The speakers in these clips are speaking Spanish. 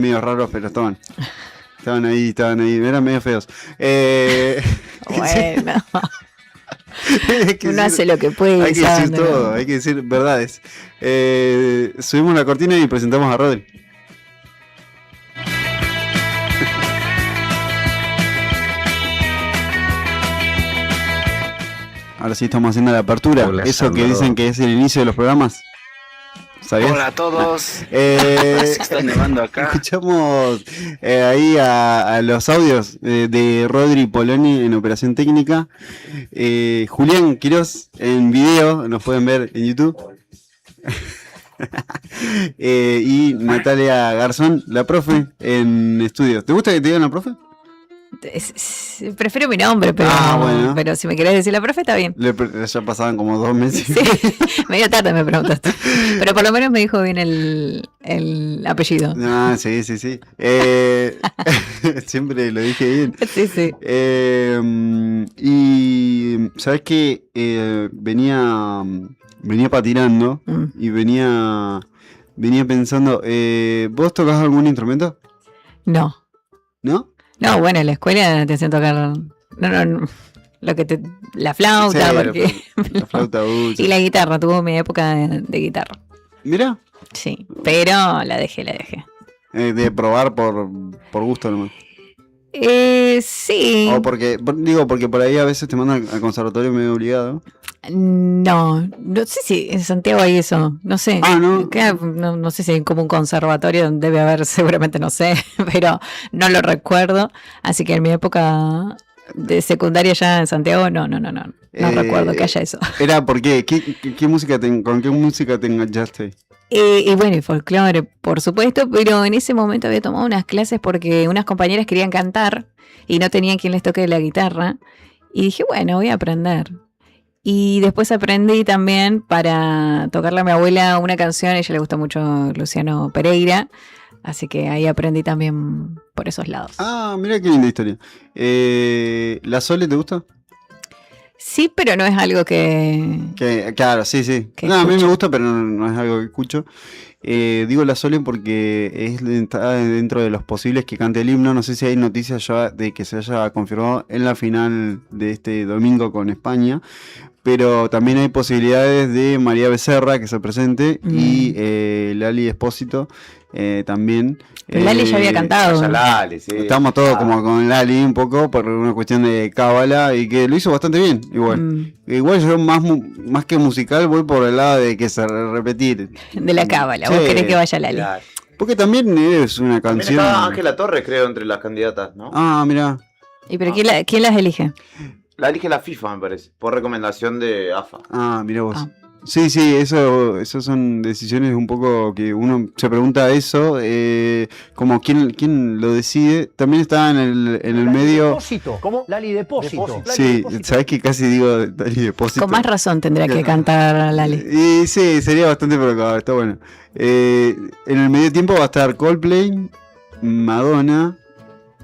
medio raros, pero estaban ahí, eran medio feos. Bueno, uno decir, hace lo que puede. hay que decir todo, hay que decir verdades. Subimos la cortina y presentamos a Rodri. Ahora sí estamos haciendo la apertura. Hola, eso Sandro. Que dicen que es el inicio de los programas. ¿Sabías? Hola a todos. Está nevando acá. Escuchamos ahí a los audios de Rodri Poloni en Operación Técnica. Julián Quirós en video, nos pueden ver en YouTube. Y Natalia Garzón, la profe, en estudio. ¿Te gusta que te digan la profe? Prefiero mi nombre, pero, bueno. Pero si me querés decir la profe, está bien. Ya pasaban como 2 meses. Sí, medio tarde me preguntaste. Pero por lo menos me dijo bien el apellido. Ah, sí. Siempre lo dije bien. Sí. Y ¿sabes qué? Venía patinando y venía pensando, ¿vos tocás algún instrumento? No. ¿No? No, bueno, en la escuela te hacen tocar la flauta, sí, porque la flauta dulce. Y la guitarra, tuvo mi época de guitarra. Mira. Sí, pero la dejé. De probar por gusto nomás. Sí. O porque por ahí a veces te mandan al conservatorio medio obligado. No sé si en Santiago hay eso, no sé. No sé si hay como un conservatorio, debe haber, seguramente no sé, pero no lo recuerdo. Así que en mi época de secundaria ya en Santiago, no recuerdo que haya eso. Era porque, ¿con qué música te enganchaste? Y bueno, y folclore, por supuesto, pero en ese momento había tomado unas clases porque unas compañeras querían cantar y no tenían quien les toque la guitarra. Y dije, bueno, voy a aprender. Y después aprendí también para tocarle a mi abuela una canción, a ella le gusta mucho Luciano Pereira, así que ahí aprendí también por esos lados. Ah, mira qué linda historia. ¿La Sole te gusta? Sí, pero no es algo claro, sí. A mí me gusta, pero no es algo que escucho. Digo la Sole porque está dentro de los posibles que cante el himno. No sé si hay noticias ya de que se haya confirmado en la final de este domingo con España. Pero también hay posibilidades de María Becerra que se presente y Lali Espósito también. Pero Lali ya había cantado. Lali, sí. Estamos todos como con Lali un poco por una cuestión de cábala y que lo hizo bastante bien. Igual yo más que musical voy por el lado de que se repetir. De la cábala, vos querés que vaya Lali. Claro. Porque también es una canción. También estaba Ángela Torres, creo, entre las candidatas, ¿no? Ah, mirá. ¿Y pero quién las elige? La elige la FIFA, me parece, por recomendación de AFA. Ah, mirá vos. Sí, eso son decisiones un poco que uno se pregunta eso, como quién lo decide. También está en el medio. Depósito. ¿Cómo? Lali Depósito. Sí, sabés que casi digo Lali Depósito. Con más razón tendría que cantar Lali. Y sí, sería bastante provocador, está bueno. En el medio tiempo va a estar Coldplay, Madonna,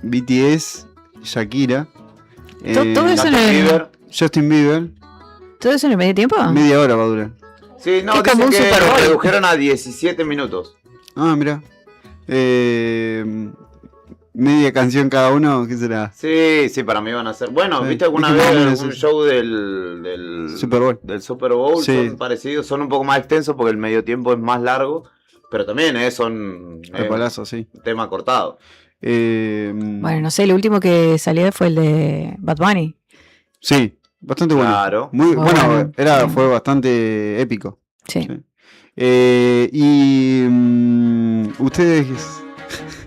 BTS, Shakira. Todo eso Justin Bieber. ¿Todo eso en el medio tiempo? Media hora va a durar. Sí, no, dicen que lo redujeron a 17 minutos. Ah, mira. Media canción cada uno, ¿qué será? Sí, para mí van a ser. Bueno, ¿viste alguna vez un show del Super Bowl? Del Super Bowl, sí. Son parecidos, son un poco más extensos porque el medio tiempo es más largo, pero también son sí. Tema cortado. Bueno, no sé, el último que salió fue el de Bad Bunny. Sí, bastante bueno. Claro. Muy bueno, fue bastante épico. Sí. Y ustedes.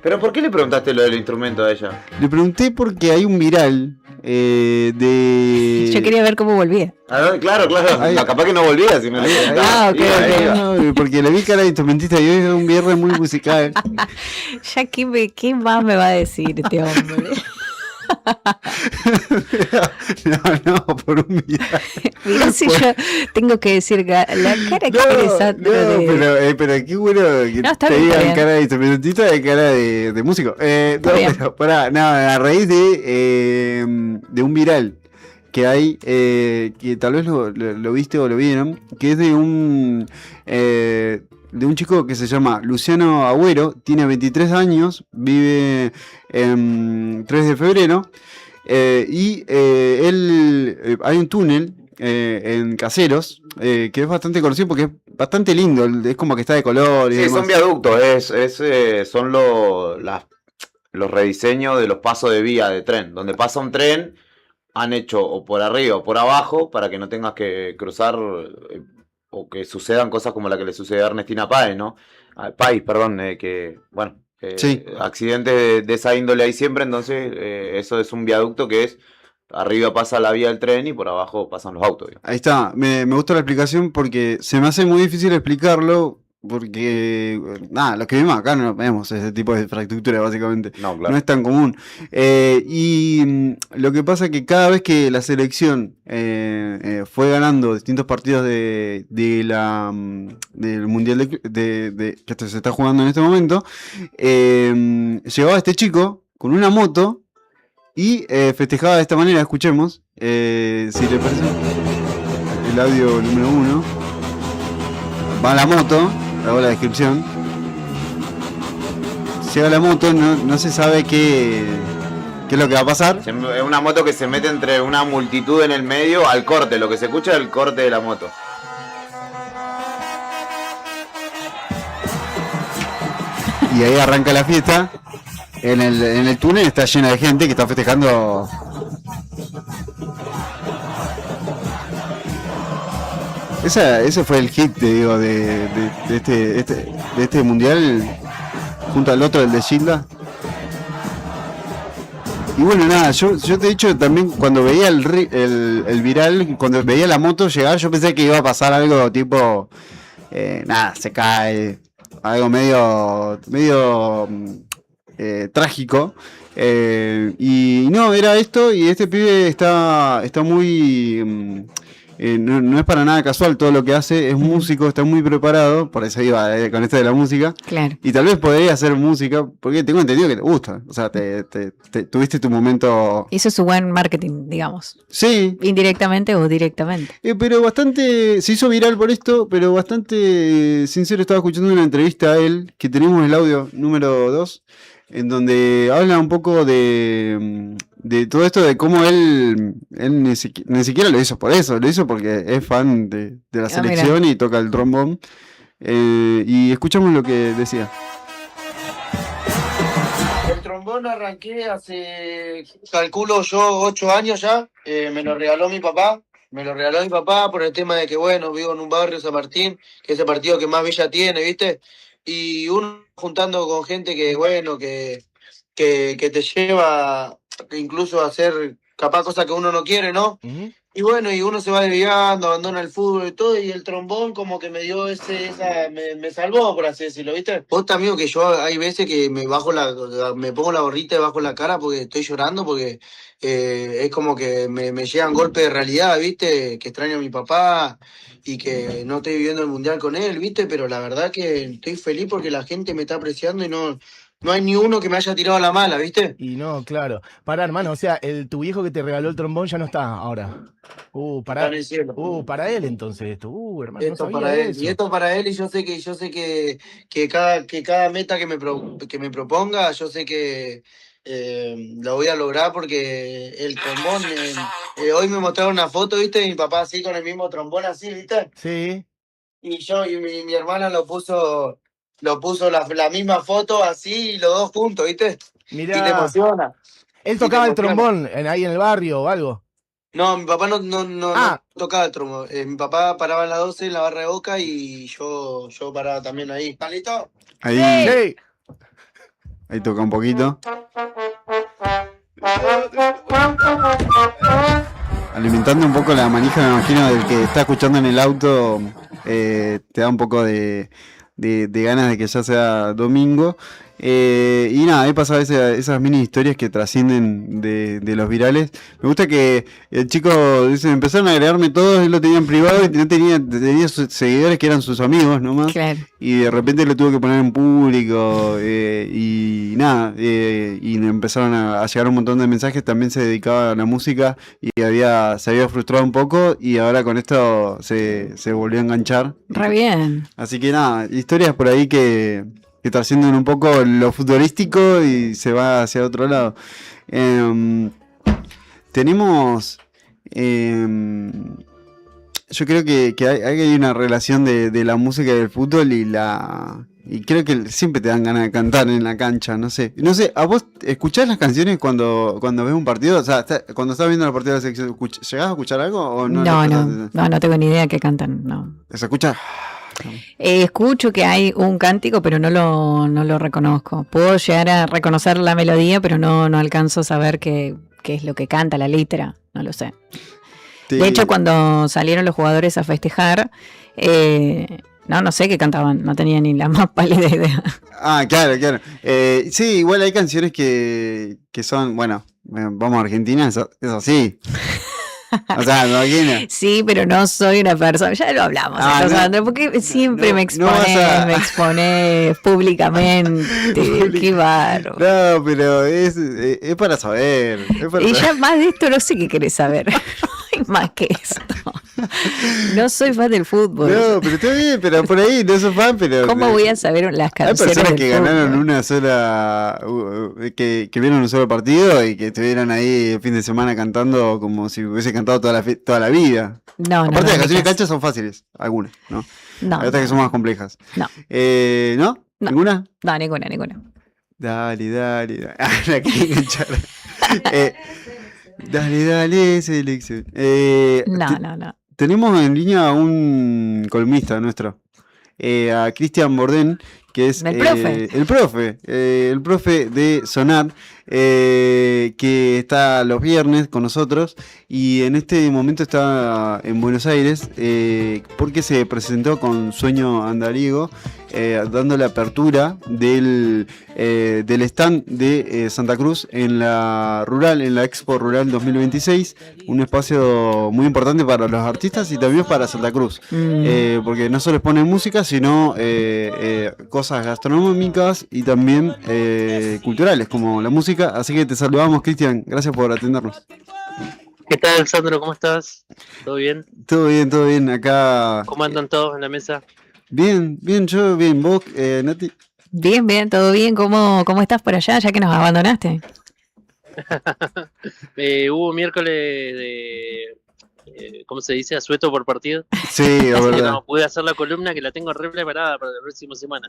¿Pero por qué le preguntaste lo del instrumento a ella? Le pregunté porque hay un viral de. Yo quería ver cómo volvía. Claro. Capaz que no volvía si me lo ok. Porque le vi cara de instrumentista y hoy es un viernes muy musical. Ya, ¿qué más me va a decir este hombre? No, por un viral. Mirá si yo tengo que decir la cara que tiene Sandro pero qué bueno que te digan cara de instrumentista y cara de músico. Pero a raíz de un viral que hay, que tal vez lo viste o lo vieron, que es de de un chico que se llama Luciano Agüero, tiene 23 años, vive en 3 de febrero, hay un túnel en Caseros, que es bastante conocido porque es bastante lindo, es como que está de color y Sí, demás. son viaductos, son los rediseños de los pasos de vía de tren. Donde pasa un tren, han hecho o por arriba o por abajo para que no tengas que cruzar o que sucedan cosas como la que le sucede a Ernestina Páez, ¿no? Páez, perdón, Sí. accidentes de esa índole hay siempre, entonces eso es un viaducto que es, arriba pasa la vía del tren y por abajo pasan los autos. Ahí está, me gustó la explicación porque se me hace muy difícil explicarlo porque, nada, los que vivimos acá no vemos ese tipo de infraestructura básicamente, No, no claro. es tan común. Lo que pasa es que cada vez que la selección fue ganando distintos partidos del Mundial que se está jugando en este momento, llegaba este chico con una moto y festejaba de esta manera. Escuchemos, si le parece, el audio número 1. Va la moto, hago la descripción. Llega la moto, no se sabe qué es lo que va a pasar. Es una moto que se mete entre una multitud en el medio al corte. Lo que se escucha es el corte de la moto. Y ahí arranca la fiesta. En el túnel está llena de gente que está festejando. Ese fue el hit, te digo, de este mundial, junto al otro, el de Gilda. Y bueno, nada, yo te he dicho también, cuando veía el viral, cuando veía la moto llegar, yo pensé que iba a pasar algo tipo, nada, se cae, algo medio trágico. Y no, era esto, y este pibe está muy... no es para nada casual todo lo que hace, es músico, está muy preparado, por eso iba con esto de la música. Claro. Y tal vez podría hacer música, porque tengo entendido que te gusta. O sea, tuviste tu momento. Hizo su buen marketing, digamos. Sí. Indirectamente o directamente. Pero bastante. Se hizo viral por esto, pero bastante sincero. Estaba escuchando una entrevista a él, que tenemos el audio número 2, en donde habla un poco de todo esto, de cómo él ni siquiera lo hizo por eso, lo hizo porque es fan de la selección y toca el trombón. Y escuchamos lo que decía. El trombón arranqué hace, calculo yo, 8 años ya. Me lo regaló mi papá. Me lo regaló mi papá por el tema de que, bueno, vivo en un barrio, San Martín, que es el partido que más villa tiene, ¿viste? Y uno juntando con gente que, bueno, que te lleva incluso a hacer capaz cosas que uno no quiere, ¿no? Uh-huh. Y bueno, y uno se va desviando, abandona el fútbol y todo, y el trombón como que me dio me salvó, por así decirlo, ¿viste? Vos también, que yo hay veces que me pongo la gorrita y bajo la cara porque estoy llorando, porque es como que me llegan golpes de realidad, ¿viste? Que extraño a mi papá y que no estoy viviendo el mundial con él, ¿viste? Pero la verdad que estoy feliz porque la gente me está apreciando y no hay ni uno que me haya tirado la mala, ¿viste? Y no, claro. Pará, hermano, o sea, tu viejo que te regaló el trombón ya no está ahora. Para él entonces esto. Hermano, esto no para él. eso. Y esto para él, y yo sé que cada meta que me proponga, yo sé que lo voy a lograr, porque el trombón, hoy me mostraron una foto, ¿viste? Mi papá así con el mismo trombón así, ¿viste? Sí. Y mi hermana lo puso la misma foto así, los dos juntos, ¿viste? Mirá. Y te emociona. ¿Él tocaba el trombón ahí en el barrio o algo? No, mi papá no tocaba el trombón. Mi papá paraba en la 12 en la barra de Boca y yo paraba también ahí. ¿Están listos? Ahí, sí. Ahí toca un poquito. Alimentando un poco la manija, me imagino, del que está escuchando en el auto, te da un poco de ganas de que ya sea domingo. Y nada, he pasado esas mini historias que trascienden de los virales. Me gusta que el chico dice, empezaron a agregarme todos, él lo tenía en privado y no tenía sus seguidores que eran sus amigos nomás. Claro. Y de repente lo tuvo que poner en público y nada, y le empezaron a llegar un montón de mensajes. También se dedicaba a la música y se había frustrado un poco y ahora con esto se volvió a enganchar. Re bien. Así que nada, historias por ahí que trascienden un poco lo futbolístico y se va hacia otro lado. Tenemos... yo creo que hay una relación de la música y del fútbol y creo que siempre te dan ganas de cantar en la cancha, no sé. No sé, ¿a vos escuchás las canciones cuando ves un partido? O sea, cuando estás viendo el partido de la selección, ¿llegás a escuchar algo o no? No tengo ni idea qué cantan, no. ¿Se escucha? Escucho que hay un cántico, pero no lo reconozco. Puedo llegar a reconocer la melodía, pero no alcanzo a saber qué es lo que canta la letra, no lo sé. De hecho, cuando salieron los jugadores a festejar, no sé qué cantaban, no tenía ni la más pálida idea. Ah, claro. Sí, igual hay canciones que son, bueno, vamos a Argentina, es así. O sea, me imagino. Sí, pero no soy una persona, ya lo hablamos, Andrés, porque siempre me expones públicamente. Qué bárbaro. No, pero es para saber. Y ya más de esto no sé qué querés saber. Más que esto. No soy fan del fútbol. No, pero está bien, pero por ahí no soy fan, pero... ¿Cómo voy a saber las canciones? Hay personas que del ganaron fútbol? una sola... que vieron un solo partido y que estuvieron ahí el fin de semana cantando como si hubiese cantado toda la vida. No. Aparte, las canciones de cancha son fáciles, algunas, ¿no? Hay otras que son más complejas. No. ¿No? ¿Ninguna? No, ninguna. Dale. La que enganchar. Dale, selección. No. Tenemos en línea a un columnista nuestro, a Cristian Bordén, que es ¿El profe? El profe de Sonar, que está los viernes con nosotros y en este momento está en Buenos Aires porque se presentó con Sueño Andariego, dando la apertura del stand de Santa Cruz en la Expo Rural 2026, un espacio muy importante para los artistas y también para Santa Cruz, porque no solo exponen música, sino cosas gastronómicas y también culturales como la música. Así que te saludamos, Cristian, gracias por atendernos. ¿Qué tal, Sandro? ¿Cómo estás? ¿Todo bien? Todo bien, acá. ¿Cómo andan todos en la mesa? Bien, yo bien, vos, Nati. Bien, todo bien. ¿Cómo estás por allá, ya que nos abandonaste? Hubo miércoles de, ¿cómo se dice? Asueto por partido. Sí, es Así que verdad. no pude hacer la columna que la tengo re preparada para la próxima semana.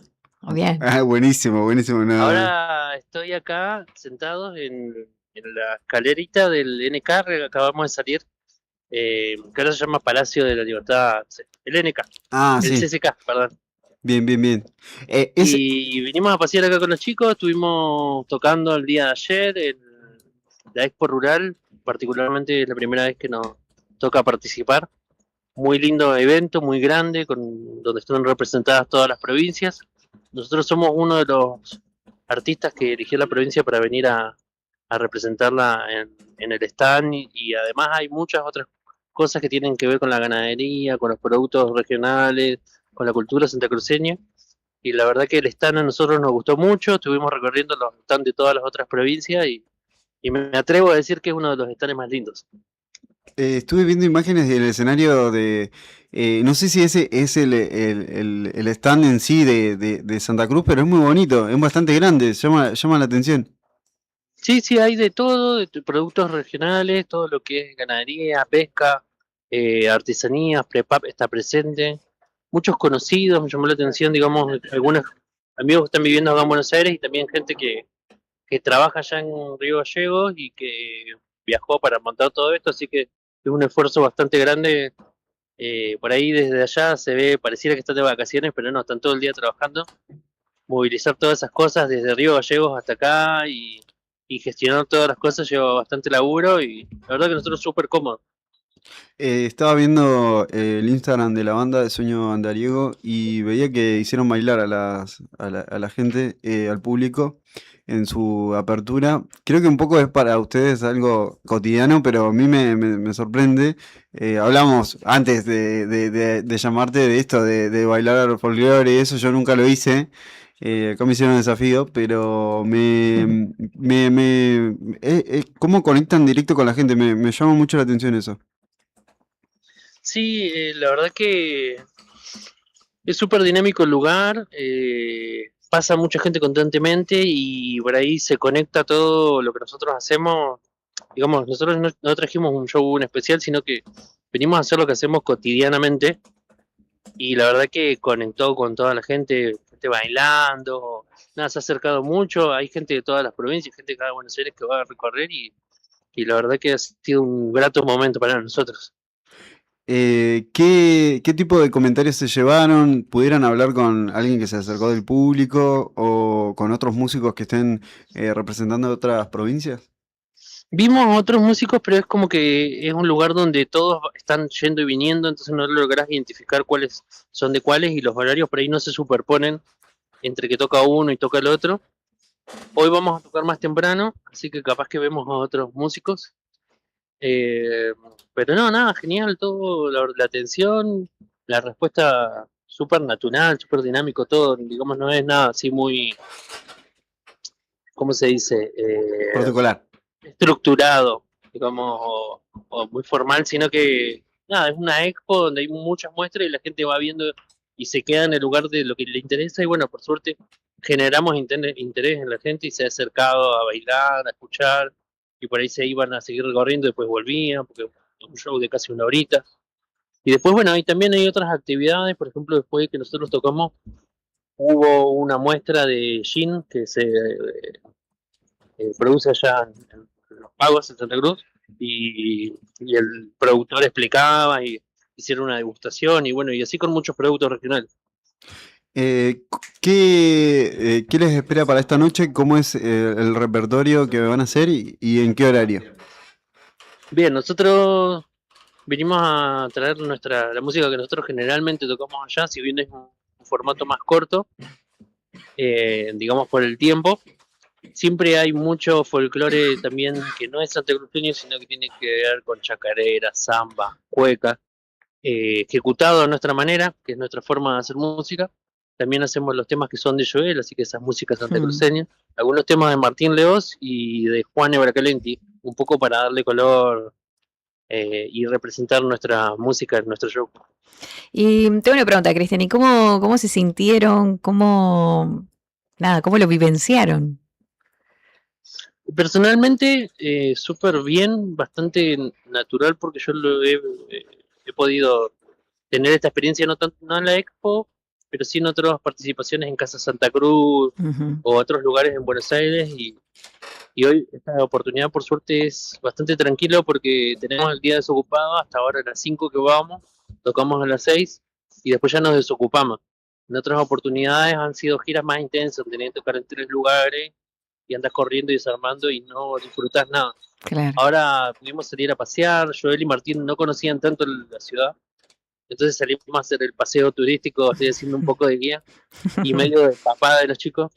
Bien. Ah, buenísimo. No. Ahora estoy acá sentados en la escalerita del NK, acabamos de salir, que ahora se llama Palacio de la Libertad, el NK, Ah, el sí. CCK, perdón. Bien. Y vinimos a pasear acá con los chicos, estuvimos tocando el día de ayer en la Expo Rural, particularmente es la primera vez que nos toca participar. Muy lindo evento, muy grande, donde están representadas todas las provincias. Nosotros somos uno de los artistas que eligió la provincia para venir a representarla en el stand y además hay muchas otras cosas que tienen que ver con la ganadería, con los productos regionales, con la cultura santacruceña. Y la verdad que el stand a nosotros nos gustó mucho, estuvimos recorriendo los stands de todas las otras provincias y me atrevo a decir que es uno de los stands más lindos. Estuve viendo imágenes del escenario de... no sé si ese es el stand en sí de Santa Cruz, pero es muy bonito, es bastante grande, llama la atención. Sí, hay de todo, de productos regionales, todo lo que es ganadería, pesca, artesanías, prepap está presente. Muchos conocidos, me llamó la atención, digamos, algunos amigos que están viviendo acá en Buenos Aires y también gente que trabaja allá en Río Gallegos y que viajó para montar todo esto, así que es un esfuerzo bastante grande. Por ahí desde allá se ve, pareciera que están de vacaciones, pero no, están todo el día trabajando. Movilizar todas esas cosas desde Río Gallegos hasta acá y gestionar todas las cosas lleva bastante laburo y la verdad que nosotros súper cómodos. Estaba viendo el Instagram de la banda de Sueño Andariego y veía que hicieron bailar a la gente, al público, en su apertura. Creo que un poco es para ustedes algo cotidiano, pero a mí me sorprende. Hablamos antes de llamarte de esto, de bailar folclore y eso, yo nunca lo hice. Acá me hicieron desafío, pero ¿cómo conectan directo con la gente? Me llama mucho la atención eso. Sí, la verdad que es súper dinámico el lugar, pasa mucha gente constantemente y por ahí se conecta todo lo que nosotros hacemos. Digamos, nosotros no trajimos un show en especial, sino que venimos a hacer lo que hacemos cotidianamente y la verdad que conectó con toda la gente bailando, nada, se ha acercado mucho, hay gente de todas las provincias, gente de cada Buenos Aires que va a recorrer y la verdad que ha sido un grato momento para nosotros. ¿Qué tipo de comentarios se llevaron? ¿Pudieran hablar con alguien que se acercó del público o con otros músicos que estén representando otras provincias? Vimos otros músicos, pero es como que es un lugar donde todos están yendo y viniendo, entonces no lográs identificar cuáles son de cuáles y los horarios por ahí no se superponen entre que toca uno y toca el otro. Hoy vamos a tocar más temprano, así que capaz que vemos a otros músicos. Eh, pero no, nada, genial, todo, la atención, la respuesta súper natural, súper dinámico, todo, digamos, no es nada así muy, ¿cómo se dice? Particular. Estructurado, digamos, o muy formal, sino que nada, es una expo donde hay muchas muestras y la gente va viendo y se queda en el lugar de lo que le interesa y bueno, por suerte generamos interés en la gente y se ha acercado a bailar, a escuchar y por ahí se iban a seguir recorriendo y después volvían, porque es un show de casi una horita. Y después, bueno, ahí también hay otras actividades, por ejemplo, después de que nosotros tocamos, hubo una muestra de gin que se produce allá en Los Pagos, en Santa Cruz, y el productor explicaba y hicieron una degustación y bueno, y así con muchos productos regionales. Eh, ¿Qué les espera para esta noche? ¿Cómo es el repertorio que van a hacer y en qué horario? Bien, nosotros vinimos a traer la música que nosotros generalmente tocamos allá, si bien es un formato más corto, digamos por el tiempo. Siempre hay mucho folclore también que no es santacruceño, sino que tiene que ver con chacarera, samba, cueca, ejecutado a nuestra manera, que es nuestra forma de hacer música. También hacemos los temas que son de Joel, así que esas músicas santacruceñas. Algunos temas de Martín Leós y de Juan Ebracalenti, un poco para darle color y representar nuestra música en nuestro show. Y tengo una pregunta, Cristian, ¿y cómo se sintieron? ¿Cómo lo vivenciaron? Personalmente, súper bien, bastante natural, porque yo he podido tener esta experiencia no en la Expo, pero sí en otras participaciones en Casa Santa Cruz o otros lugares en Buenos Aires y hoy esta oportunidad por suerte es bastante tranquilo porque tenemos el día desocupado, hasta ahora a las 5 que vamos, tocamos a las 6 y después ya nos desocupamos. En otras oportunidades han sido giras más intensas, tenían que tocar en 3 lugares y andas corriendo y desarmando y no disfrutas nada. Claro. Ahora pudimos salir a pasear, Joel y Martín no conocían tanto la ciudad, entonces salimos a hacer el paseo turístico, estoy haciendo un poco de guía y medio de papá de los chicos.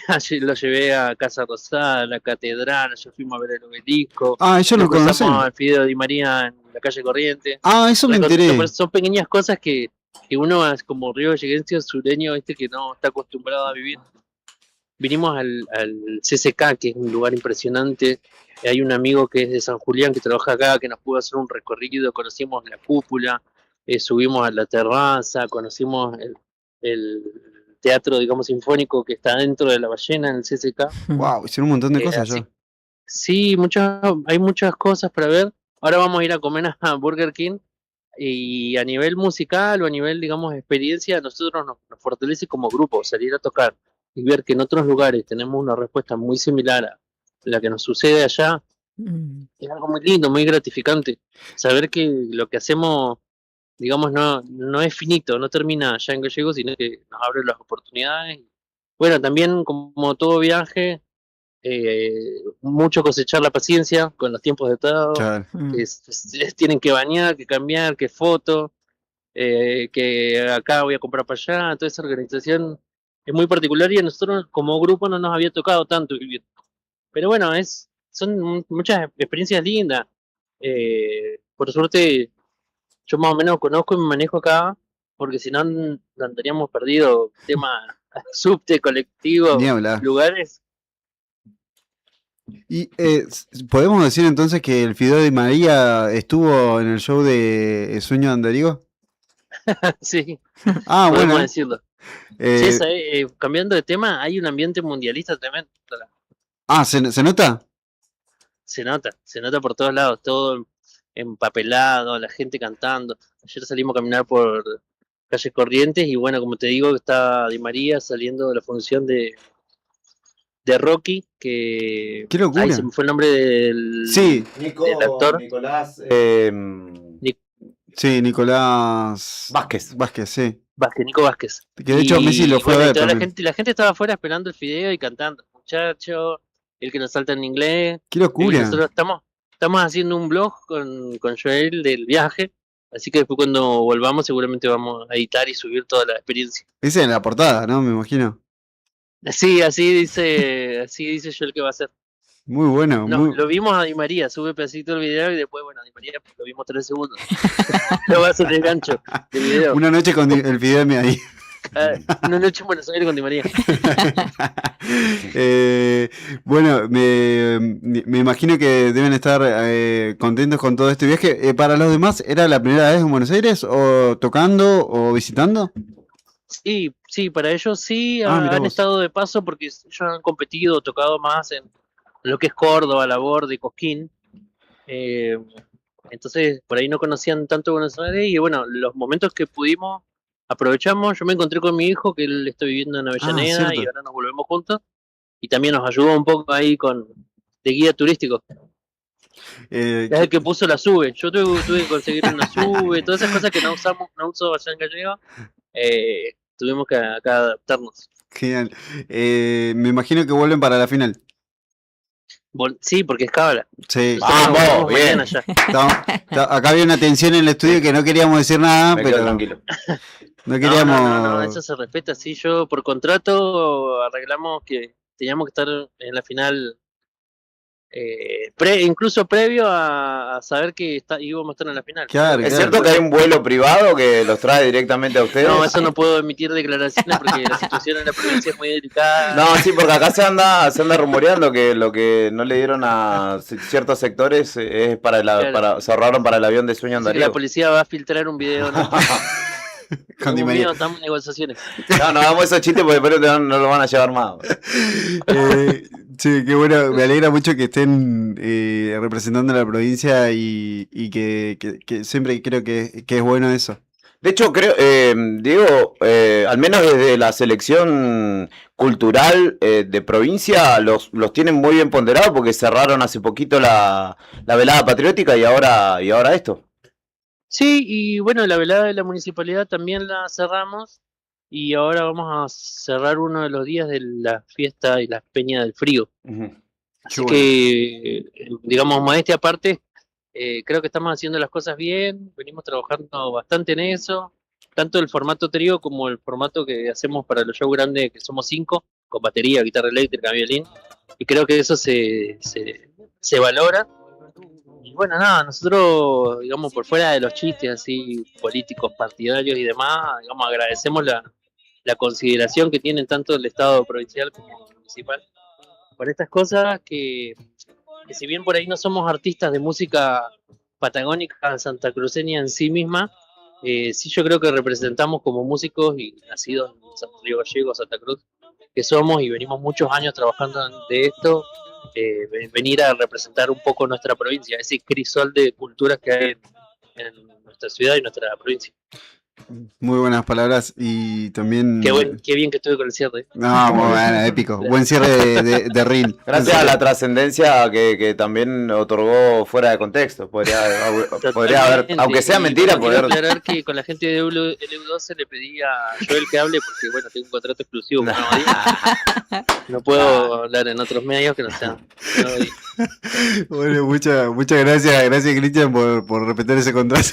Allí lo llevé a Casa Rosada, a la catedral, yo fuimos a ver el obelisco. Ah, ellos lo conocen. Al Fideo Di María en la calle Corriente. Ah, eso me enteré. Son pequeñas cosas que uno es como rioyeguense sureño, que no está acostumbrado a vivir. Vinimos al CCK, que es un lugar impresionante. Hay un amigo que es de San Julián que trabaja acá, que nos pudo hacer un recorrido, conocimos la cúpula, subimos a la terraza, conocimos el teatro, digamos, sinfónico que está dentro de la ballena en el CCK. Wow, hicieron un montón de cosas ya. Sí, hay muchas cosas para ver. Ahora vamos a ir a comer a Burger King y a nivel musical o a nivel, digamos, experiencia, a nosotros nos fortalece como grupo salir a tocar y ver que en otros lugares tenemos una respuesta muy similar a la que nos sucede allá. Es algo muy lindo, muy gratificante. Saber que lo que hacemos, digamos, no es finito, no termina allá en Gallegos, sino que nos abre las oportunidades. Bueno, también como todo viaje, mucho cosechar la paciencia con los tiempos de todo, Claro. tienen que bañar, que cambiar, que foto, que acá voy a comprar para allá, toda esa organización es muy particular y a nosotros como grupo no nos había tocado tanto vivir. Pero bueno, son muchas experiencias lindas. Por suerte, yo más o menos conozco y me manejo acá, porque si no andaríamos perdidos, tema subte, colectivo, Ni hablar. lugares. Y podemos decir entonces que el Fideo Di María estuvo en el show de Sueño de Andarigo. Sí, Ah, podemos bueno. decirlo. Eh, Sí, cambiando de tema, hay un ambiente mundialista tremendo. ¿se nota? Se nota por todos lados, todo empapelado, la gente cantando. Ayer salimos a caminar por calles Corrientes y bueno, como te digo, está Di María saliendo de la función de Rocky, que ¡Qué locura! ahí se me fue el nombre del, Sí, del actor. Nicolás sí, Nicolás Vázquez. Vázquez, sí. Nico Vázquez. Que de hecho Messi lo fue a bueno, y ver toda también. la gente estaba afuera esperando el video y cantando. Muchacho, el que nos salta en inglés. ¡Qué locura! Nosotros estamos haciendo un blog con Joel del viaje, así que después cuando volvamos seguramente vamos a editar y subir toda la experiencia. Esa es la portada, ¿no? Me imagino. Sí, así dice Joel que va a ser. Muy bueno. No, muy... lo vimos a Di María, sube pedacito del video y después, bueno, a Di María lo vimos 3 segundos. Lo va a hacer el gancho del video. Una noche con el Fideo ahí. Una noche en Buenos Aires con Di María. Bueno, me imagino que deben estar contentos con todo este viaje. ¿Para los demás era la primera vez en Buenos Aires o tocando o visitando? Sí, para ellos sí, Mirá han vos. estado de paso porque ellos han competido, tocado más en lo que es Córdoba, Laborde, Cosquín. Entonces, por ahí no conocían tanto Buenos Aires y bueno, los momentos que pudimos, aprovechamos. Yo me encontré con mi hijo, que él está viviendo en Avellaneda cierto. y ahora nos volvemos juntos. Y también nos ayudó un poco ahí de guía turístico. Es el que puso la SUBE. Yo tuve que conseguir una SUBE, todas esas cosas que no uso allá en Gallego. Tuvimos que acá adaptarnos. Genial. Me imagino que vuelven para la final. Sí, porque es cábala. Sí. Vamos, bien. Allá. Acá había una tensión en el estudio que no queríamos decir nada, Me quedo pero tranquilo. no queríamos. No, eso se respeta. Sí, yo por contrato arreglamos que teníamos que estar en la final, incluso previo a saber que íbamos a estar en la final. Claro, ¿Es claro. cierto que hay un vuelo privado que los trae directamente a ustedes? No, eso no puedo emitir declaraciones porque la situación en la provincia es muy delicada. No, sí, porque acá se anda rumoreando que lo que no le dieron a ciertos sectores es Claro. se ahorraron para el avión de Sueño Así que la Andariego. policía va a filtrar un video. ¿No? Con Di María. Estamos en negociaciones. No hagamos esos chistes porque después no lo van a llevar más. Sí, qué bueno, me alegra mucho que estén representando a la provincia y que siempre creo que es bueno eso. De hecho, creo, Diego, al menos desde la selección cultural de provincia, los tienen muy bien ponderados porque cerraron hace poquito la velada patriótica y ahora esto. Sí, y bueno, la velada de la municipalidad también la cerramos y ahora vamos a cerrar uno de los días de la fiesta y la Peña del Frío. Así bueno. que, digamos, modestia aparte, creo que estamos haciendo las cosas bien, venimos trabajando bastante en eso, tanto el formato trío como el formato que hacemos para los shows grandes, que somos 5, con batería, guitarra eléctrica, violín, y creo que eso se valora. Y bueno, nada, nosotros, digamos, por fuera de los chistes así políticos, partidarios y demás, digamos, agradecemos la consideración que tienen tanto el Estado provincial como el municipal por estas cosas que si bien por ahí no somos artistas de música patagónica santacruceña en sí misma, sí yo creo que representamos como músicos y nacidos en Río Gallego, Santa Cruz, que somos y venimos muchos años trabajando de esto, venir a representar un poco nuestra provincia, ese crisol de culturas que hay en nuestra ciudad y nuestra provincia. Muy buenas palabras y también... Qué bien que estuve con el cierre. No, muy bueno, épico. Buen cierre de reel. Gracias a la trascendencia que también otorgó fuera de contexto. Podría haber, aunque sea mentira, quiero poder... aclarar que con la gente de LU12 le pedí a Joel que hable porque, bueno, tengo un contrato exclusivo con Audi. No puedo hablar en otros medios que no sean Audi. Bueno, muchas gracias. Gracias, Cristian, por respetar ese contrato.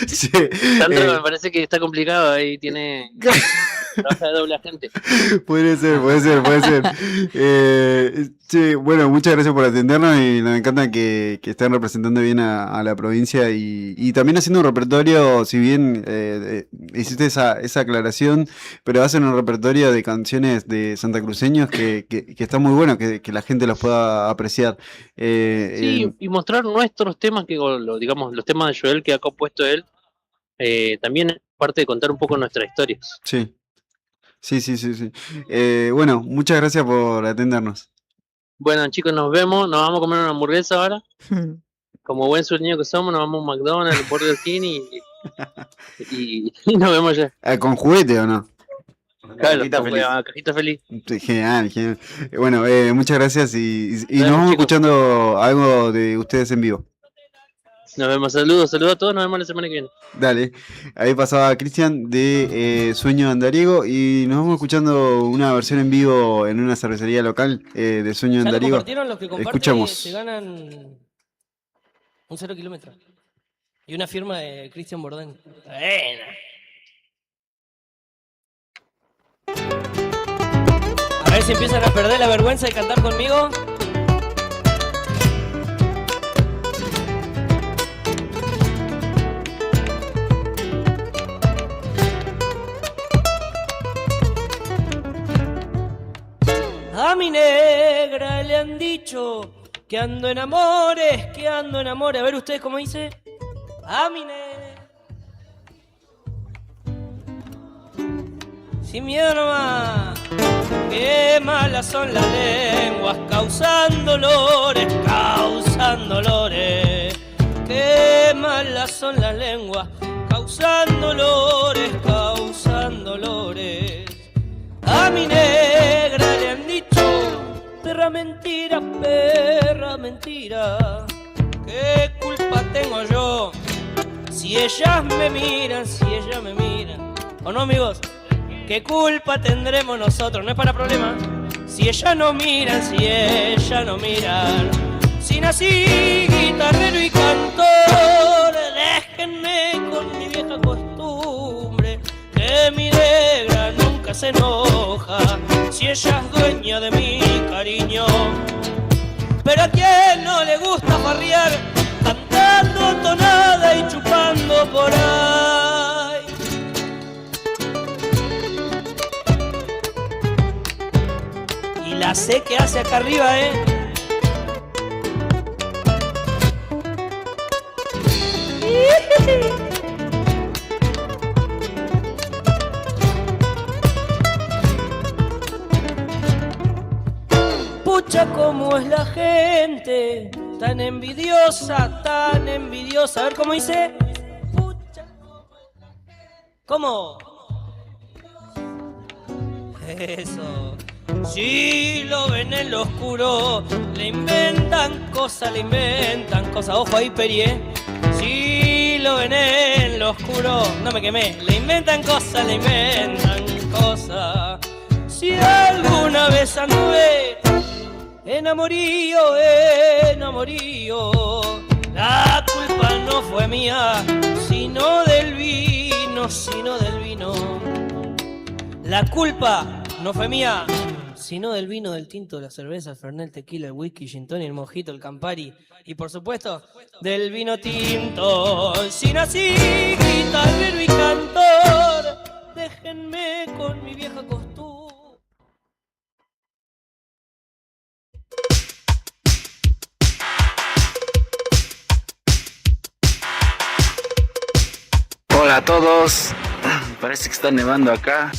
Sí, Sandro me parece que está complicado, ahí trabaja de doble agente. puede ser. Sí, bueno, muchas gracias por atendernos y nos encanta que estén representando bien a la provincia y también haciendo un repertorio, si bien hiciste esa aclaración, pero hacen un repertorio de canciones de santacruceños que está muy bueno, que la gente los pueda apreciar. Sí, y mostrar nuestros temas, digamos, los temas de Joel que ha compuesto él, también es parte de contar un poco nuestras historias. Sí. Bueno, muchas gracias por atendernos. Bueno, chicos, nos vemos, nos vamos a comer una hamburguesa ahora. Como buen sueño que somos, nos vamos a un McDonald's, un Burger King y nos vemos ya. ¿Con juguete o no? Claro, Cajita cajita feliz. Sí, genial. Bueno, muchas gracias y Bueno, nos vamos chicos. escuchando algo de ustedes en vivo. Nos vemos, saludos a todos, nos vemos la semana que viene. Dale, ahí pasaba Cristian de Sueño Andariego y nos vamos escuchando una versión en vivo en una cervecería local de Sueño ¿Ya lo Andariego. compartieron? Los que comparten Escuchamos. se ganan un 0 kilómetro. Y una firma de Cristian Bordén. Buena. A ver si empiezan a perder la vergüenza de cantar conmigo. A mi negra le han dicho que ando en amores, que ando en amores. A ver ustedes cómo dice. A mi negra. Sin miedo nomás. Qué malas son las lenguas, causan dolores, causan dolores. Qué malas son las lenguas, causan dolores, causan dolores. A mi negra le han dicho, perra mentira, ¿qué culpa tengo yo? Si ellas me miran, ¿o no, amigos? ¿Qué culpa tendremos nosotros? No es para problema. Si ellas no miran, si nací guitarrero y cantor, déjenme con mi vieja costumbre, que mi negra nunca se enoja si ella es dueña de mi cariño. Pero a quien no le gusta farrear, cantando tonada y chupando por ahí. Y la sé que hace acá arriba, Pucha, cómo es la gente, tan envidiosa, tan envidiosa. A ver cómo dice. Pucha, ¿cómo? Eso. Si lo ven en lo oscuro, le inventan cosas. Ojo ahí, Peri, Si lo ven en lo oscuro, no me quemé. Le inventan cosas. Si alguna vez anduve enamorío, la culpa no fue mía, sino del vino. La culpa no fue mía, sino del vino, del tinto, la cerveza, el fernet, el tequila, el whisky, gin tonic, el mojito, el campari y por supuesto del vino tinto. Si nací guitarrero y cantor, déjenme con mi vieja costumbre. Hola a todos, parece que está nevando acá.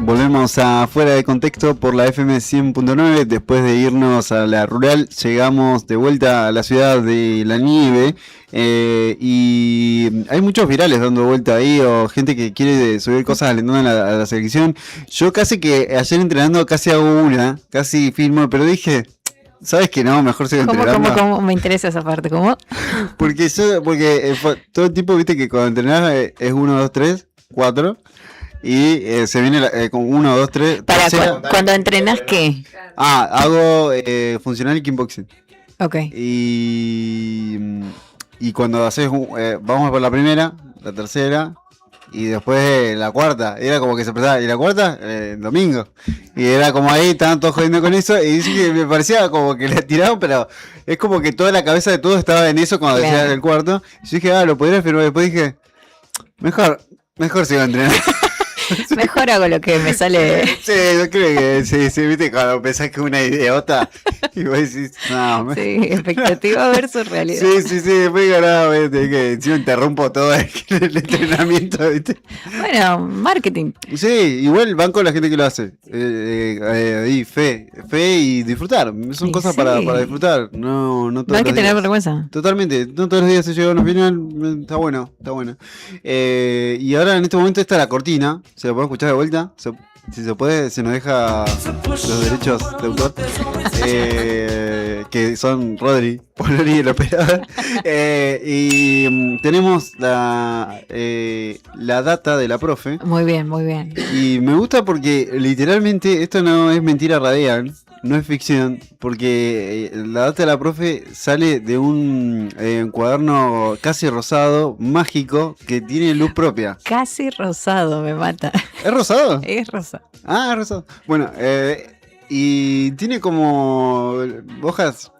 Volvemos a Fuera de Contexto por la FM 100.9. Después de irnos a la rural, llegamos de vuelta a la ciudad de la nieve. Y hay muchos virales dando vuelta ahí, o gente que quiere subir cosas alentando a la selección. Yo casi que ayer entrenando casi hago una, casi filmo, pero dije, ¿sabes qué? No, mejor sigo entrenando. ¿Cómo? Me interesa esa parte, ¿cómo? Porque todo el tiempo, viste que cuando entrenás es 1, 2, 3, 4. Y se viene con 1, 2, 3. Para cuando entrenás, ¿qué? Hago funcional y kickboxing. Ok. Y cuando haces, vamos por la primera, la tercera y después la cuarta. Era como que se empezaba. Y la cuarta, domingo. Y era como ahí, estaban todos jodiendo con eso. Y dice que me parecía como que le tiraban, pero es como que toda la cabeza de todos estaba en eso cuando decía el cuarto. Y yo dije, lo podría firmar. Después dije, mejor sigo entrenando. Mejor hago lo que me sale. Sí, yo creo que sí, viste, cuando pensás que es una idiota y vos decís, no. Sí, expectativa versus realidad. Sí, después que encima interrumpo todo el entrenamiento, viste. Bueno, marketing. Sí, igual van con la gente que lo hace. Ahí, fe y disfrutar. Son cosas para disfrutar. No todos no hay que los tener días. Totalmente. Totalmente. No todos los días se llega a una final. Está bueno. Y ahora en este momento está la cortina. ¿Se la podemos escuchar de vuelta? Si se puede, se nos deja los derechos de autor. Que son Rodri, Poloni y el operador. Y tenemos la data de la profe. Muy bien. Y me gusta porque literalmente esto no es mentira radial. No es ficción, porque la data de la profe sale de un cuaderno casi rosado, mágico, que tiene luz propia. Casi rosado, me mata. ¿Es rosado? Es rosado. Es rosado. Bueno, y tiene como hojas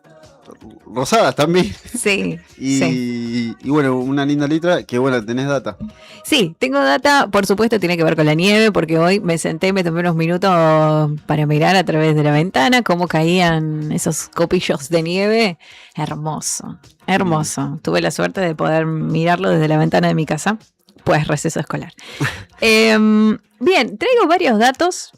rosadas también. Sí. Y bueno, una linda letra, que bueno, tenés data. Sí, tengo data, por supuesto tiene que ver con la nieve, porque hoy me senté y me tomé unos minutos para mirar a través de la ventana cómo caían esos copillos de nieve. Hermoso. Tuve la suerte de poder mirarlo desde la ventana de mi casa, pues receso escolar. Bien, traigo varios datos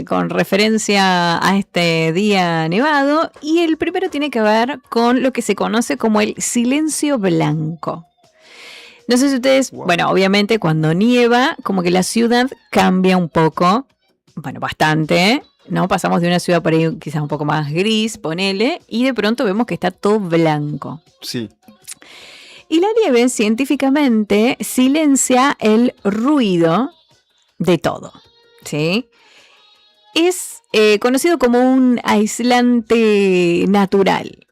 con referencia a este día nevado, y el primero tiene que ver con lo que se conoce como el silencio blanco. No sé si ustedes, bueno, obviamente cuando nieva, como que la ciudad cambia un poco, bueno, bastante, ¿no? Pasamos de una ciudad por ahí quizás un poco más gris, ponele, y de pronto vemos que está todo blanco. Sí. Y la nieve científicamente silencia el ruido de todo, ¿sí? Es conocido como un aislante natural.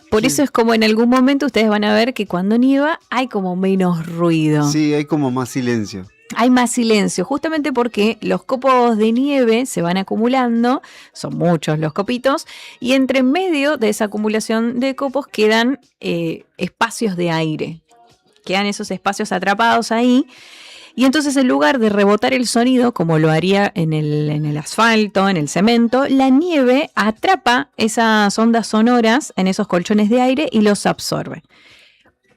Por eso es como en algún momento ustedes van a ver que cuando nieva hay como menos ruido. Sí, hay como más silencio. Hay más silencio, justamente porque los copos de nieve se van acumulando, son muchos los copitos, y entre medio de esa acumulación de copos quedan espacios de aire. Quedan esos espacios atrapados ahí. Y entonces en lugar de rebotar el sonido como lo haría en el asfalto, en el cemento, la nieve atrapa esas ondas sonoras en esos colchones de aire y los absorbe.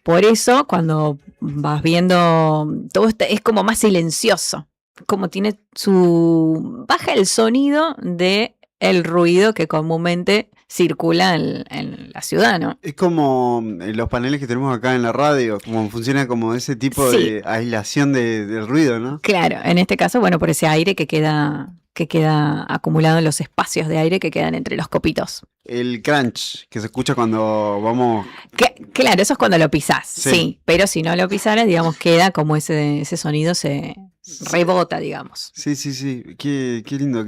Por eso cuando vas viendo todo esto es como más silencioso, como tiene baja el sonido de el ruido que comúnmente circula en la ciudad, ¿no? Es como los paneles que tenemos acá en la radio, como funciona como ese tipo de aislación del ruido, ¿no? Claro, en este caso, bueno, por ese aire que queda acumulado en los espacios de aire que quedan entre los copitos. El crunch que se escucha cuando vamos... Claro, eso es cuando lo pisás, sí. Pero si no lo pisaras, digamos, queda como ese sonido se rebota, digamos. Sí. Qué lindo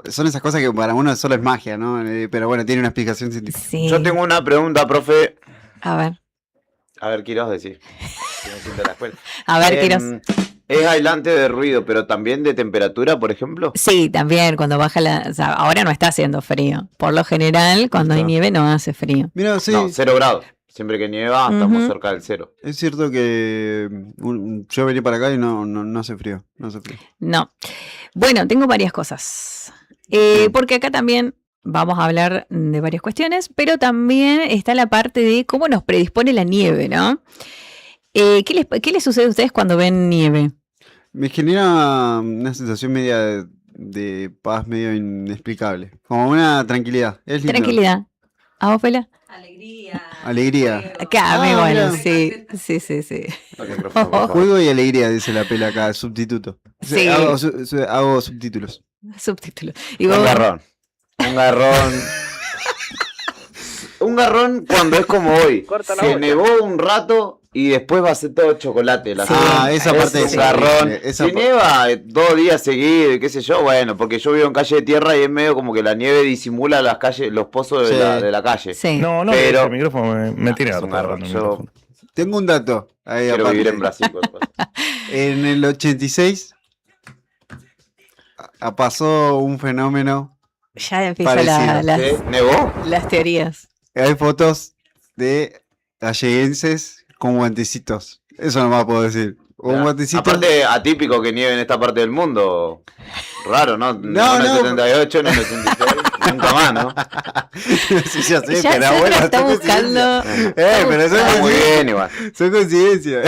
son esas cosas que para uno solo es magia, ¿no? Pero bueno, tiene una explicación científica. Sí. Yo tengo una pregunta, profe. A ver, Quirós, decir. A ver, Quirós. Es aislante de ruido, pero también de temperatura, por ejemplo. Sí, también cuando baja o sea, ahora no está haciendo frío. Por lo general, cuando hay nieve no hace frío. Mira, sí. No, 0 grados. Siempre que nieva, estamos cerca del 0. Es cierto que yo venía para acá y no hace frío. No. Bueno, tengo varias cosas. Porque acá también vamos a hablar de varias cuestiones, pero también está la parte de cómo nos predispone la nieve, ¿no? ¿Qué les sucede a ustedes cuando ven nieve? Me genera una sensación media de paz, medio inexplicable. Como una tranquilidad. Es lindo. Tranquilidad. ¿A vos, Pela? Alegría. Acá, muy Ah, bueno, mirá. sí. Juego y alegría, dice la Pela acá, substituto. Sí. Hago subtítulos. Subtítulo. Y Un vos, garrón. Un garrón. Un garrón cuando es como hoy. Corta la Se bocha. nevó un rato y después va a ser todo chocolate. La Sí. cena. Esa Es parte un es garrón. increíble. Esa Si pa- nieva 2 días seguidos, qué sé yo, bueno, porque yo vivo en calle de tierra y es medio como que la nieve disimula las calles, los pozos Sí. de la calle. sí. No, no, Pero- el micrófono me tira es un harto garrón. hablando el Yo micrófono. Tengo un dato. Ahí quiero aparte. vivir en Brasil. En el 86 pasó un fenómeno. Ya empiezan Parecido. ¿Sí? ¿Nevó? las teorías. Hay fotos de galleguenses con guantecitos. Eso nomás puedo decir. Con guantecitos. Aparte, atípico que nieve en esta parte del mundo. Raro, ¿no? No, en el no. 78, en el 86, nunca más, ¿no? Sí, ya sé, Ya pero Sandra bueno, está son buscando. pero son Está muy bien, igual. Son coincidencias.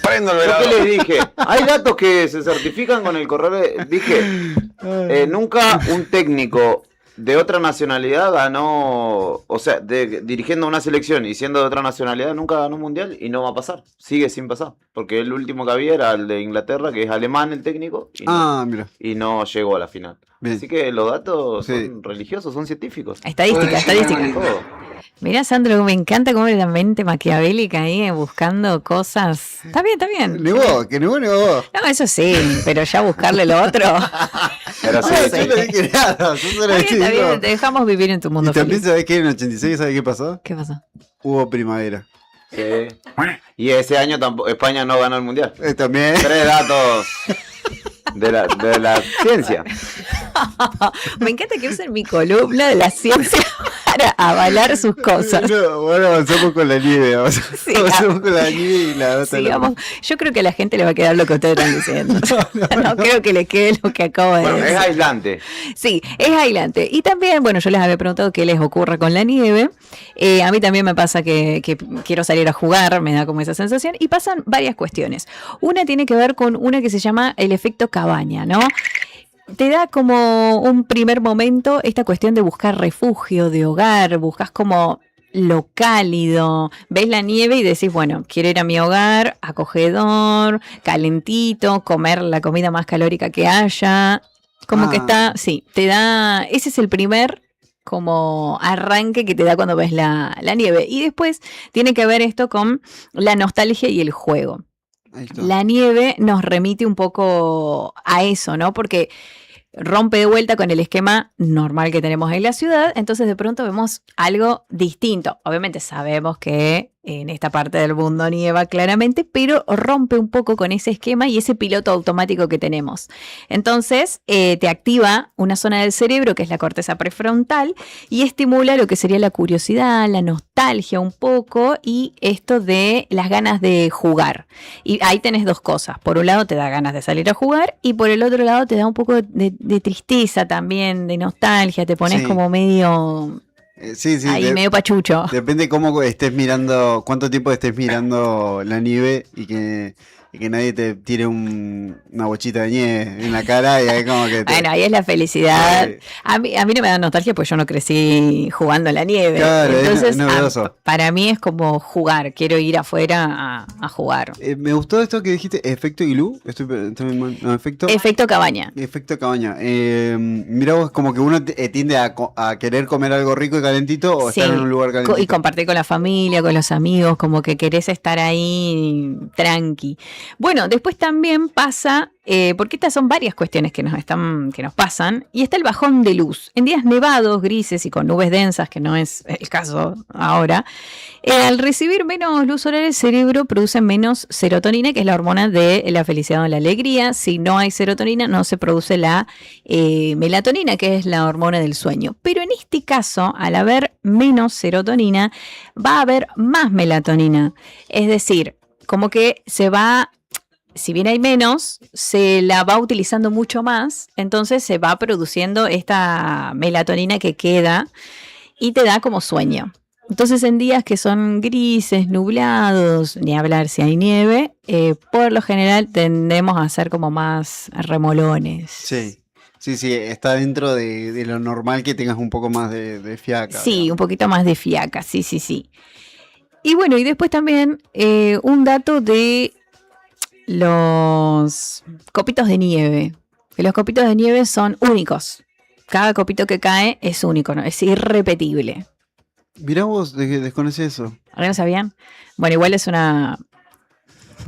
Prendo el ¿Yo velador. qué les dije? Hay datos que se certifican con el correo. Dije, nunca un técnico de otra nacionalidad ganó, o sea, dirigiendo una selección y siendo de otra nacionalidad, nunca ganó un mundial y no va a pasar. Sigue sin pasar. Porque el último que había era el de Inglaterra, que es alemán el técnico, Mira. y no llegó a la final. Bien. Así que los datos Sí. son religiosos, son científicos. Estadística. Todo. Mirá, Sandro, me encanta cómo eres la mente maquiavélica ahí buscando cosas. Está bien. Nevó, que nevó. No, eso sí, pero ya buscarle lo otro. Pero sí, Yo no dije nada. Yo solo Está bien, digo. te dejamos vivir en tu mundo Y también, feliz. ¿sabés qué? En el 86, ¿sabés qué pasó? ¿Qué pasó? Hubo primavera. sí. Y ese año tampoco, España no ganó el mundial. También. 3 datos de la ciencia. Me encanta que usen mi columna de la ciencia para avalar sus cosas. No, bueno, avanzamos con la nieve. Avanzamos con la nieve y la data. Sigamos. Yo creo que a la gente le va a quedar lo que ustedes están diciendo. No creo que le quede lo que acabo de Bueno, es decir. aislante. Sí, es aislante. Y también, bueno, yo les había preguntado qué les ocurre con la nieve. A mí también me pasa que quiero salir a jugar, me da como esa sensación. Y pasan varias cuestiones. Una tiene que ver con una que se llama el efecto cabaña, ¿no? Te da como un primer momento esta cuestión de buscar refugio, de hogar, buscas como lo cálido, ves la nieve y decís, bueno, quiero ir a mi hogar, acogedor, calentito, comer la comida más calórica que haya, como que está, sí, te da, ese es el primer como arranque que te da cuando ves la nieve. Y después tiene que ver esto con la nostalgia y el juego. Ahí está. La nieve nos remite un poco a eso, ¿no? Porque rompe de vuelta con el esquema normal que tenemos en la ciudad, entonces de pronto vemos algo distinto. Obviamente sabemos que en esta parte del mundo nieva claramente, pero rompe un poco con ese esquema y ese piloto automático que tenemos. Entonces te activa una zona del cerebro que es la corteza prefrontal y estimula lo que sería la curiosidad, la nostalgia un poco y esto de las ganas de jugar. Y ahí tenés dos cosas. Por un lado te da ganas de salir a jugar y por el otro lado te da un poco de tristeza también, de nostalgia, te pones Sí. como medio... Sí, ahí medio pachucho. Depende cómo estés mirando, cuánto tiempo estés mirando la nieve y que nadie te tire una bochita de nieve en la cara y ahí como que Bueno, ahí es la felicidad. Sí. A mí no me da nostalgia porque yo no crecí jugando en la nieve. Claro, es Entonces, novedoso. para mí es como jugar. Quiero ir afuera a jugar. Me gustó esto que dijiste, efecto iglú. No, efecto. Efecto cabaña. Efecto cabaña. Mira vos, como que uno tiende a querer comer algo rico y calentito o Sí, estar en un lugar calentito. y compartir con la familia, con los amigos, como que querés estar ahí tranqui. Bueno, después también pasa, porque estas son varias cuestiones que nos pasan, y está el bajón de luz. En días nevados, grises y con nubes densas, que no es el caso ahora, al recibir menos luz solar, el cerebro produce menos serotonina, que es la hormona de la felicidad o la alegría. Si no hay serotonina, no se produce la melatonina, que es la hormona del sueño. Pero en este caso, al haber menos serotonina, va a haber más melatonina. Es decir, como que se va, si bien hay menos, se la va utilizando mucho más, entonces se va produciendo esta melatonina que queda y te da como sueño. Entonces en días que son grises, nublados, ni hablar si hay nieve, por lo general tendemos a hacer como más remolones. Sí. Sí, está dentro de lo normal que tengas un poco más de fiaca. Sí, digamos. un poquito más de fiaca, sí. Y bueno, y después también un dato de los copitos de nieve. Que los copitos de nieve son únicos. Cada copito que cae es único, ¿no? Es irrepetible. Mirá vos, desconocés eso. ¿Ahora no sabían? Bueno, igual es una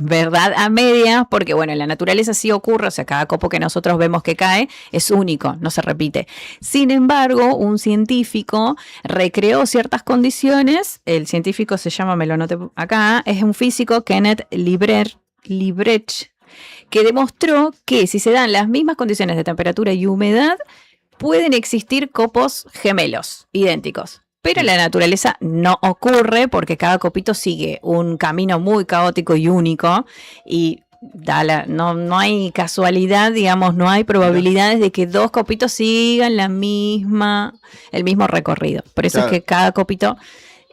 verdad a media, porque bueno, en la naturaleza sí ocurre, o sea, cada copo que nosotros vemos que cae es único, no se repite. Sin embargo, un científico recreó ciertas condiciones, el científico se llama, me lo anoté acá, es un físico, Kenneth Liebrecht, que demostró que si se dan las mismas condiciones de temperatura y humedad, pueden existir copos gemelos, idénticos. Pero en la naturaleza no ocurre porque cada copito sigue un camino muy caótico y único y no hay casualidad, digamos, no hay probabilidades de que dos copitos sigan el mismo recorrido. Por eso es que cada copito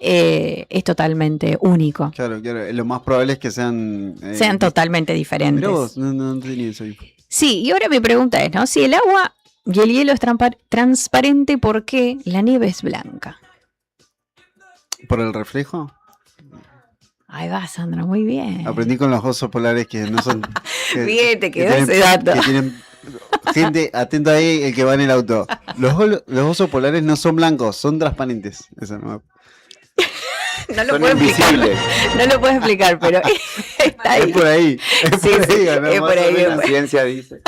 es totalmente único. Claro, lo más probable es que sean totalmente diferentes. Pero vos, no tenía eso. Sí, y ahora mi pregunta es, ¿no? Si el agua y el hielo es transparente, ¿por qué la nieve es blanca? ¿Por el reflejo? Ahí va, Sandra, muy bien. Aprendí con los osos polares que no son... Bien, te quedó ese dato. Gente, atento ahí el que va en el auto. Los osos polares no son blancos, son transparentes. Eso no No lo puedo explicar. No lo puedo explicar, pero está ahí. Es por ahí. Es por ahí. La ciencia dice.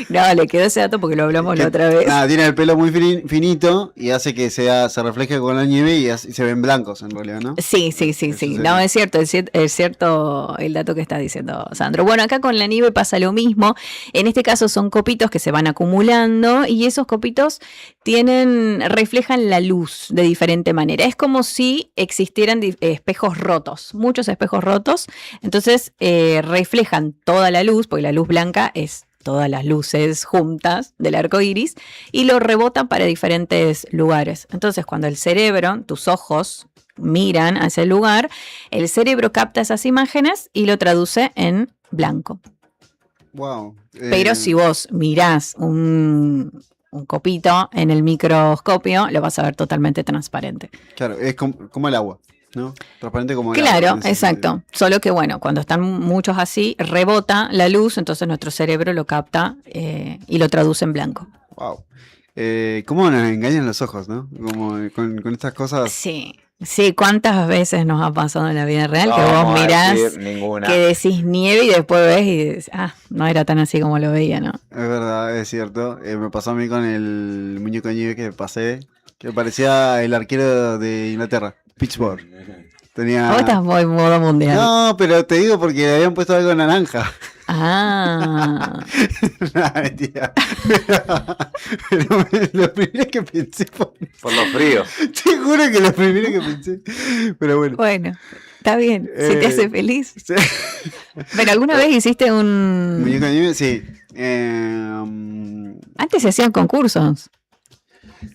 No, le quedó ese dato porque lo hablamos la otra vez. Tiene el pelo muy finito y hace que se refleje con la nieve y se ven blancos en realidad, ¿no? Sí. No, es cierto el dato que está diciendo Sandro. Bueno, acá con la nieve pasa lo mismo. En este caso son copitos que se van acumulando y esos copitos reflejan la luz de diferente manera. Es como si existieran espejos rotos, muchos espejos rotos. Entonces reflejan toda la luz, porque la luz blanca es todas las luces juntas del arco iris, y lo rebotan para diferentes lugares. Entonces, cuando el cerebro, tus ojos, miran a ese lugar, el cerebro capta esas imágenes y lo traduce en blanco. Wow. Pero si vos mirás un copito en el microscopio, lo vas a ver totalmente transparente. Claro, es como el agua, ¿no? Transparente como el agua. Claro, exacto. Solo que bueno, cuando están muchos así, rebota la luz, entonces nuestro cerebro lo capta y lo traduce en blanco. Wow. ¿Cómo nos engañan los ojos, no? Como con estas cosas. Sí, ¿cuántas veces nos ha pasado en la vida real que vos mirás, que decís nieve y después ves y dices, no era tan así como lo veía, ¿no? Es verdad, es cierto. Me pasó a mí con el muñeco de nieve que pasé, que parecía el arquero de Inglaterra, Pittsburgh. Vos estás muy modo mundial. No, pero te digo porque le habían puesto algo naranja. No, mentira. Pero lo primero que pensé por lo frío. Te juro que lo primero que pensé. Pero bueno. Bueno, está bien. Si te hace feliz. Sí. Pero ¿alguna vez hiciste un muñeco de nieve? Sí. Antes se hacían concursos.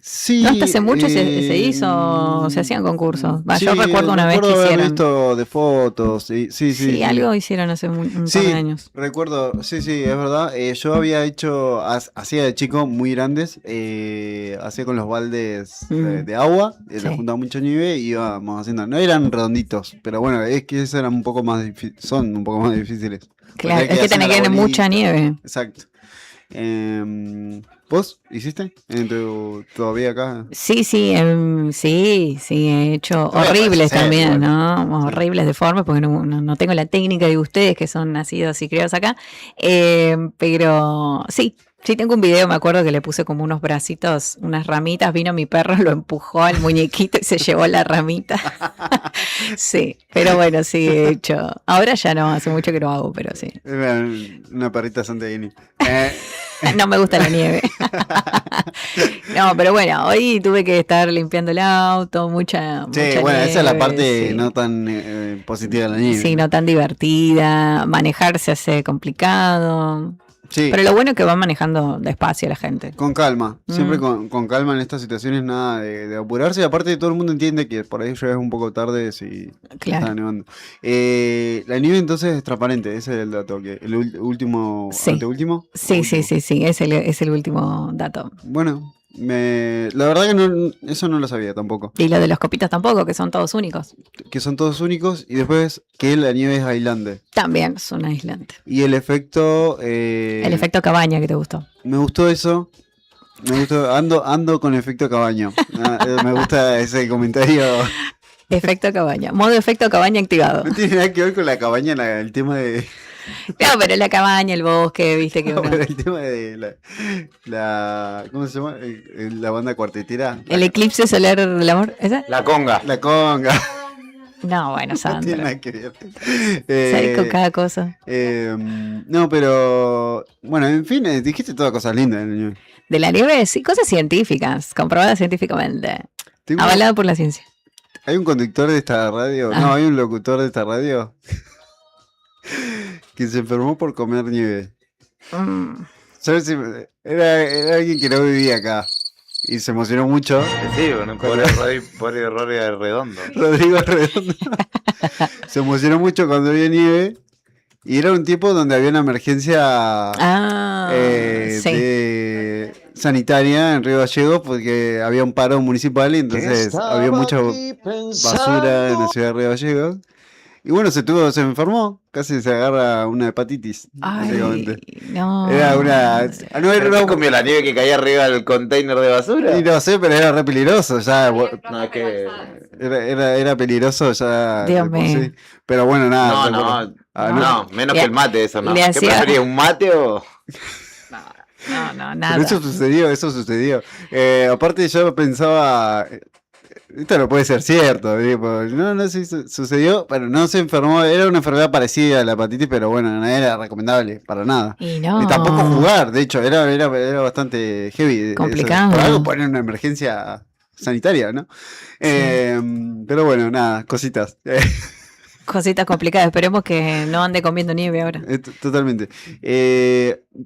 Sí. No hasta hace mucho se hizo, se hacían concursos. Yo recuerdo una vez que hicieron. Haber visto de fotos, sí. Algo hicieron hace un par de años. Recuerdo, sí, es verdad. Yo había hecho, hacía de chico muy grandes, hacía con los baldes de agua, le juntaba mucha nieve y íbamos haciendo. No eran redonditos, pero bueno, es que esos eran son un poco más difíciles. Claro, es que tenés que tener mucha nieve. Exacto. ¿Vos hiciste? ¿Todavía acá? Sí, he hecho horribles también, ¿no? Horribles deformes, porque no tengo la técnica de ustedes que son nacidos y criados acá. Pero sí tengo un video, me acuerdo que le puse como unos bracitos, unas ramitas, vino mi perro, lo empujó al muñequito y se llevó la ramita. Sí, pero bueno, sí he hecho. Ahora ya no, hace mucho que no hago, pero sí. Una perrita santiaguini. No me gusta la nieve. No, pero bueno, hoy tuve que estar limpiando el auto, mucha bueno, nieve, esa es la parte no tan positiva de la nieve. Sí, no tan divertida. Manejar se hace complicado. Sí. Pero lo bueno es que van manejando despacio la gente. Con calma, siempre con calma en estas situaciones, nada de apurarse. Y aparte todo el mundo entiende que por ahí llegas un poco tarde si está nevando. La nieve entonces es transparente, ese es el dato. Que el último, anteúltimo. Sí, es el último dato. Bueno, la verdad que eso no lo sabía tampoco. Y lo de los copitos tampoco, que son todos únicos. Que son todos únicos y después que la nieve es aislante. También son aislantes. Y el efecto... el efecto cabaña que te gustó. Me gustó eso. Me gustó, ando con efecto cabaño. Me gusta ese comentario. Efecto cabaña. Modo efecto cabaña activado. No tiene nada que ver con la cabaña, el tema de... No, pero la cabaña, el bosque, viste que uno... el tema de la ¿cómo se llama? La banda cuartetera. El eclipse solar del amor, ¿esa? La conga. La conga. No, bueno, Sandra. No tiene nada que ver. Salís con cada cosa. No, pero... Bueno, en fin, dijiste todas cosas lindas. De la nieve, sí, cosas científicas, comprobadas científicamente. Avalado por la ciencia. Hay un conductor de esta radio, no, hay un locutor de esta radio que se enfermó por comer nieve. ¿Sabes si era alguien que no vivía acá? Y se emocionó mucho. Sí, bueno, por error de Redondo. Rodrigo Redondo. Se emocionó mucho cuando había nieve. Y era un tiempo donde había una emergencia sanitaria en Río Gallegos porque había un paro municipal y entonces había mucha basura en la ciudad de Río Gallegos. Y bueno, se enfermó, casi se agarra una hepatitis. Básicamente. No. Era una. No era ¿Pero comió la nieve que caía arriba del container de basura? Y no sé, pero era re peligroso. Ya, no, es que. Era peligroso ya. Dios mío. Sí. Pero bueno, nada. No, menos que el mate, eso no. ¿Qué hacía... preferís, un mate o.? No, nada. Pero eso sucedió. Aparte, yo pensaba. Esto no puede ser cierto, no sí sucedió, pero no se enfermó, era una enfermedad parecida a la hepatitis, pero bueno, no era recomendable para nada. Y no. Y tampoco jugar, de hecho, era bastante heavy. Complicado. Por algo poner una emergencia sanitaria, ¿no? Sí. Pero bueno, nada, cositas. Cositas complicadas, esperemos que no ande comiendo nieve ahora. Totalmente.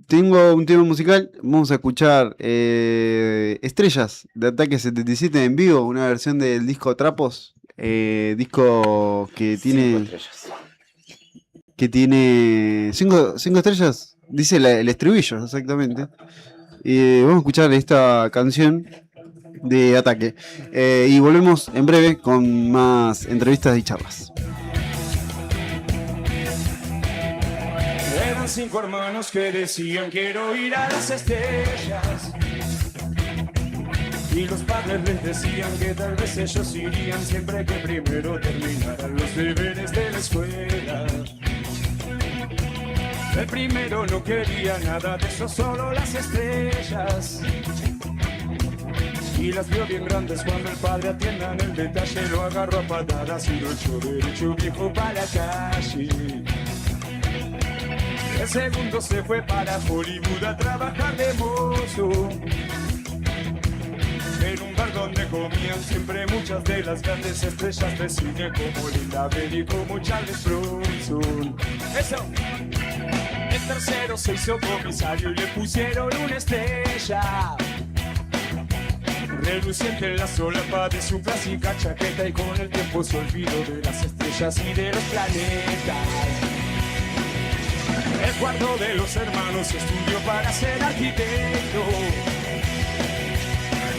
Tengo un tema musical, vamos a escuchar Estrellas de Ataque 77 en vivo, una versión del disco Trapos, disco que tiene... Que tiene 5 estrellas, dice el estribillo, exactamente. Vamos a escuchar esta canción de Ataque. Y volvemos en breve con más entrevistas y charlas. Eran 5 hermanos que decían quiero ir a las estrellas. Y los padres les decían que tal vez ellos irían siempre que primero terminaran los deberes de la escuela. El primero no quería nada de eso, solo las estrellas. Y las vio bien grandes cuando el padre atienda en el detalle. Lo agarró a patadas y lo echó derecho viejo para la calle. El segundo se fue para Hollywood a trabajar de mozo. En un bar donde comían siempre muchas de las grandes estrellas de cine como Linda Bell y como Charles Bronson. ¡Eso! El tercero se hizo comisario y le pusieron una estrella reluciente en la solapa de su clásica chaqueta. Y con el tiempo se olvidó de las estrellas y de los planetas. El cuarto de los hermanos estudió para ser arquitecto.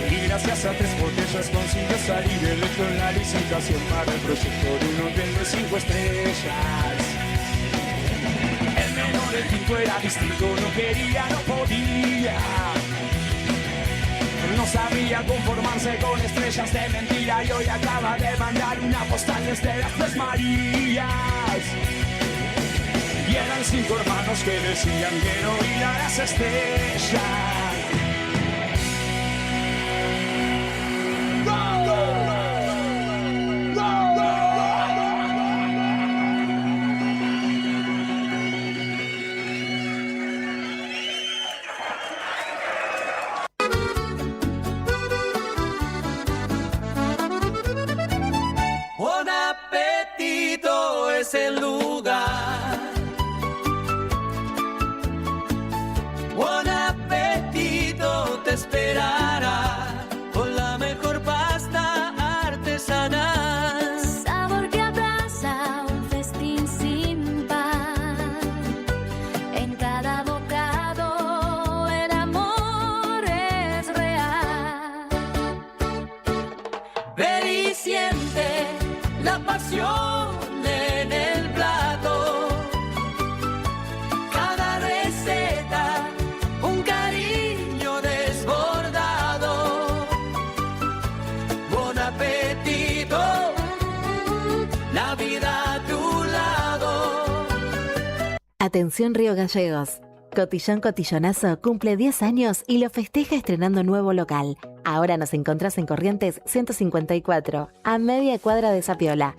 Y gracias a 3 botellas consiguió salir electo en la licitación para el proyecto de un hotel de 5 estrellas. El menor, el quinto era distinto, no quería, no podía. No sabía conformarse con estrellas de mentira y hoy acaba de mandar una postal desde las 3 Marías. Y eran 5 hermanos que decían quiero ir a las estrellas. Bon apetito es el lugar pasión en el plato. Cada receta, un cariño desbordado. Buen apetito, la vida a tu lado. Atención Río Gallegos. Cotillón Cotillonazo cumple 10 años y lo festeja estrenando nuevo local. Ahora nos encontrás en Corrientes 154, a media cuadra de Sapiola.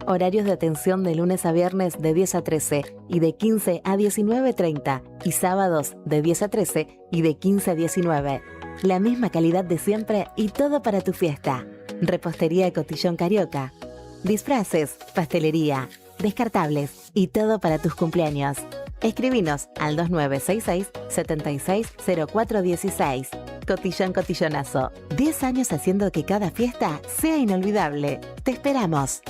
Horarios de atención de lunes a viernes de 10 a 13 y de 15 a 19:30 y sábados de 10 a 13 y de 15 a 19. La misma calidad de siempre y todo para tu fiesta. Repostería Cotillón Carioca. Disfraces, pastelería, descartables y todo para tus cumpleaños. Escribinos al 2966-760416. Cotillón Cotillonazo. 10 años haciendo que cada fiesta sea inolvidable. Te esperamos.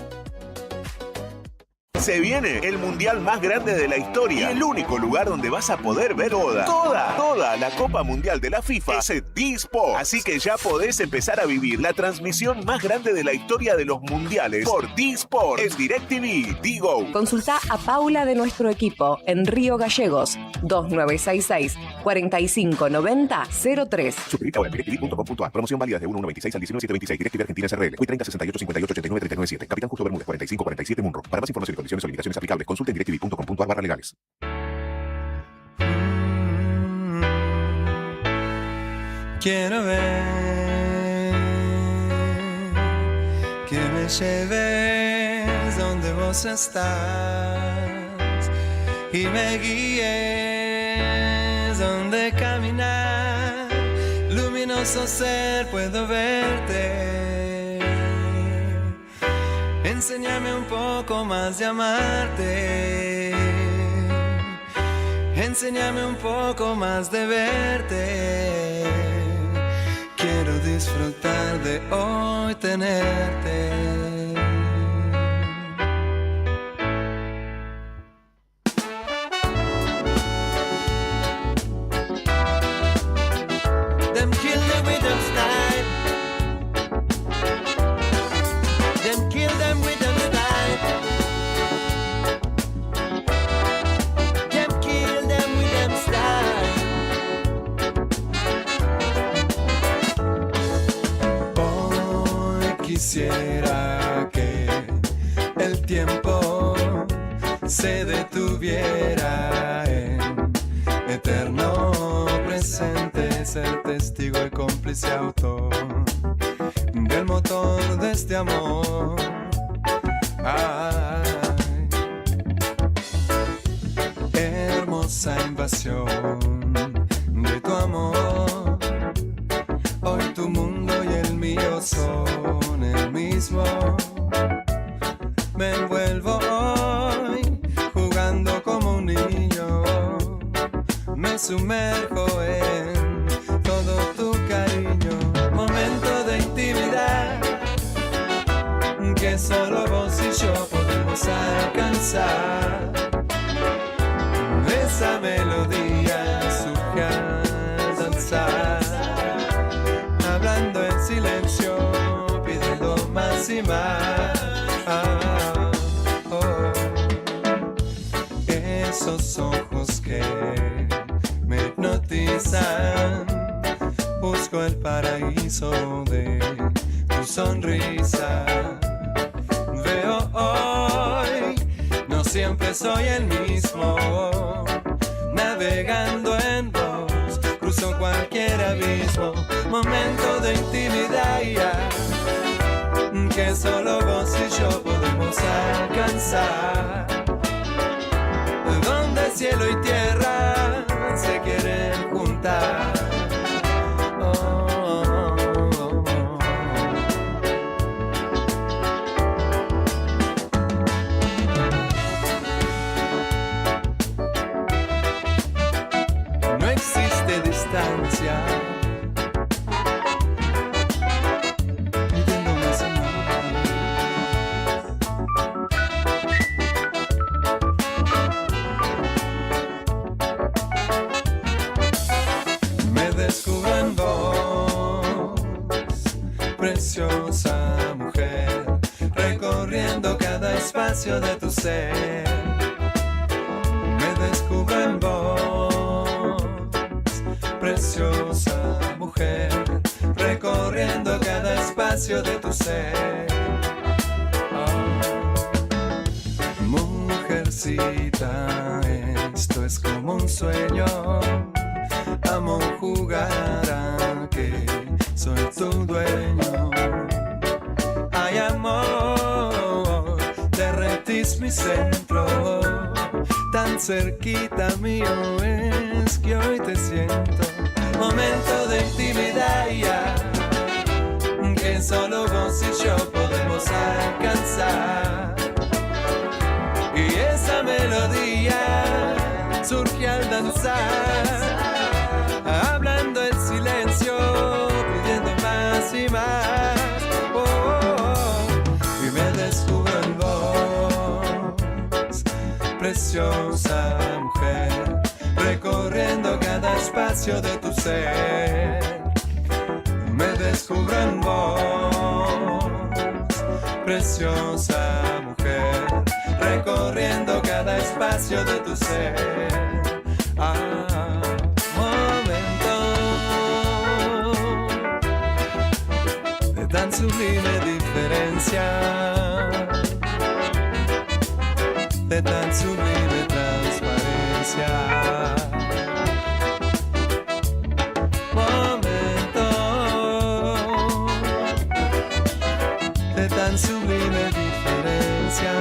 Se viene el mundial más grande de la historia y el único lugar donde vas a poder ver toda la Copa Mundial de la FIFA es en D-Sport. Así que ya podés empezar a vivir la transmisión más grande de la historia de los mundiales por D-Sport en DirecTV, Digo. Consulta a Paula de nuestro equipo en Río Gallegos, 2966-4590-03. Suscríbete ahora en directv.com.ar. Promoción válida de 1/1/26 al 19/7/26. DirecTV Argentina SRL. Hoy 30 68 58 89 397. Capitán Justo Bermúdez 45 47 Munro. Para más información y condiciones o limitaciones aplicables, consulte en directv.com.ar/legales. Quiero ver que me lleves donde vos estás y me guíes donde caminar. Luminoso ser, puedo verte. Enséñame un poco más de amarte. Enséñame un poco más de verte. Quiero disfrutar de hoy tenerte. Them kill them with them style. Them kill them with them style. Them kill them with them style. Hoy quisiera que el tiempo se detuviera en eterno presente, ser testigo y cómplice autor del motor de este amor. Ay, hermosa invasión de tu amor. Hoy tu mundo y el mío son el mismo. Me envuelvo hoy jugando como un niño. Me sumerjo en todo tu cariño. Momento de intimidad que solo vos y yo podemos alcanzar. Esa melodía surge al danzar. Hablando en silencio, pidiendo más y más. Esos ojos que me hipnotizan. Busco el paraíso de tu sonrisa. Veo hoy, no siempre soy el mismo. Navegando en vos, cruzo cualquier abismo. Momento de intimidad que solo vos y yo podemos alcanzar. Donde cielo y tierra se quieren juntar. No existe distancia. Preciosa mujer, recorriendo cada espacio de tu ser. Me descubro en vos, preciosa mujer, recorriendo cada espacio de tu ser. Mujercita, esto es como un sueño. Amo jugar a que soy tu dueño. Ay, amor, derretís mi centro. Tan cerquita mío es que hoy te siento. Momento de intimidad ya, que solo vos y yo podemos alcanzar. Y esa melodía surge al danzar, hablando el silencio, pidiendo más y más. Oh, oh, oh. Y me descubro en vos, preciosa mujer, recorriendo cada espacio de tu ser. Me descubro en vos, preciosa mujer, recorriendo cada espacio de tu ser. Momento de tan sublime diferencia, de tan sublime transparencia. Momento de tan sublime diferencia.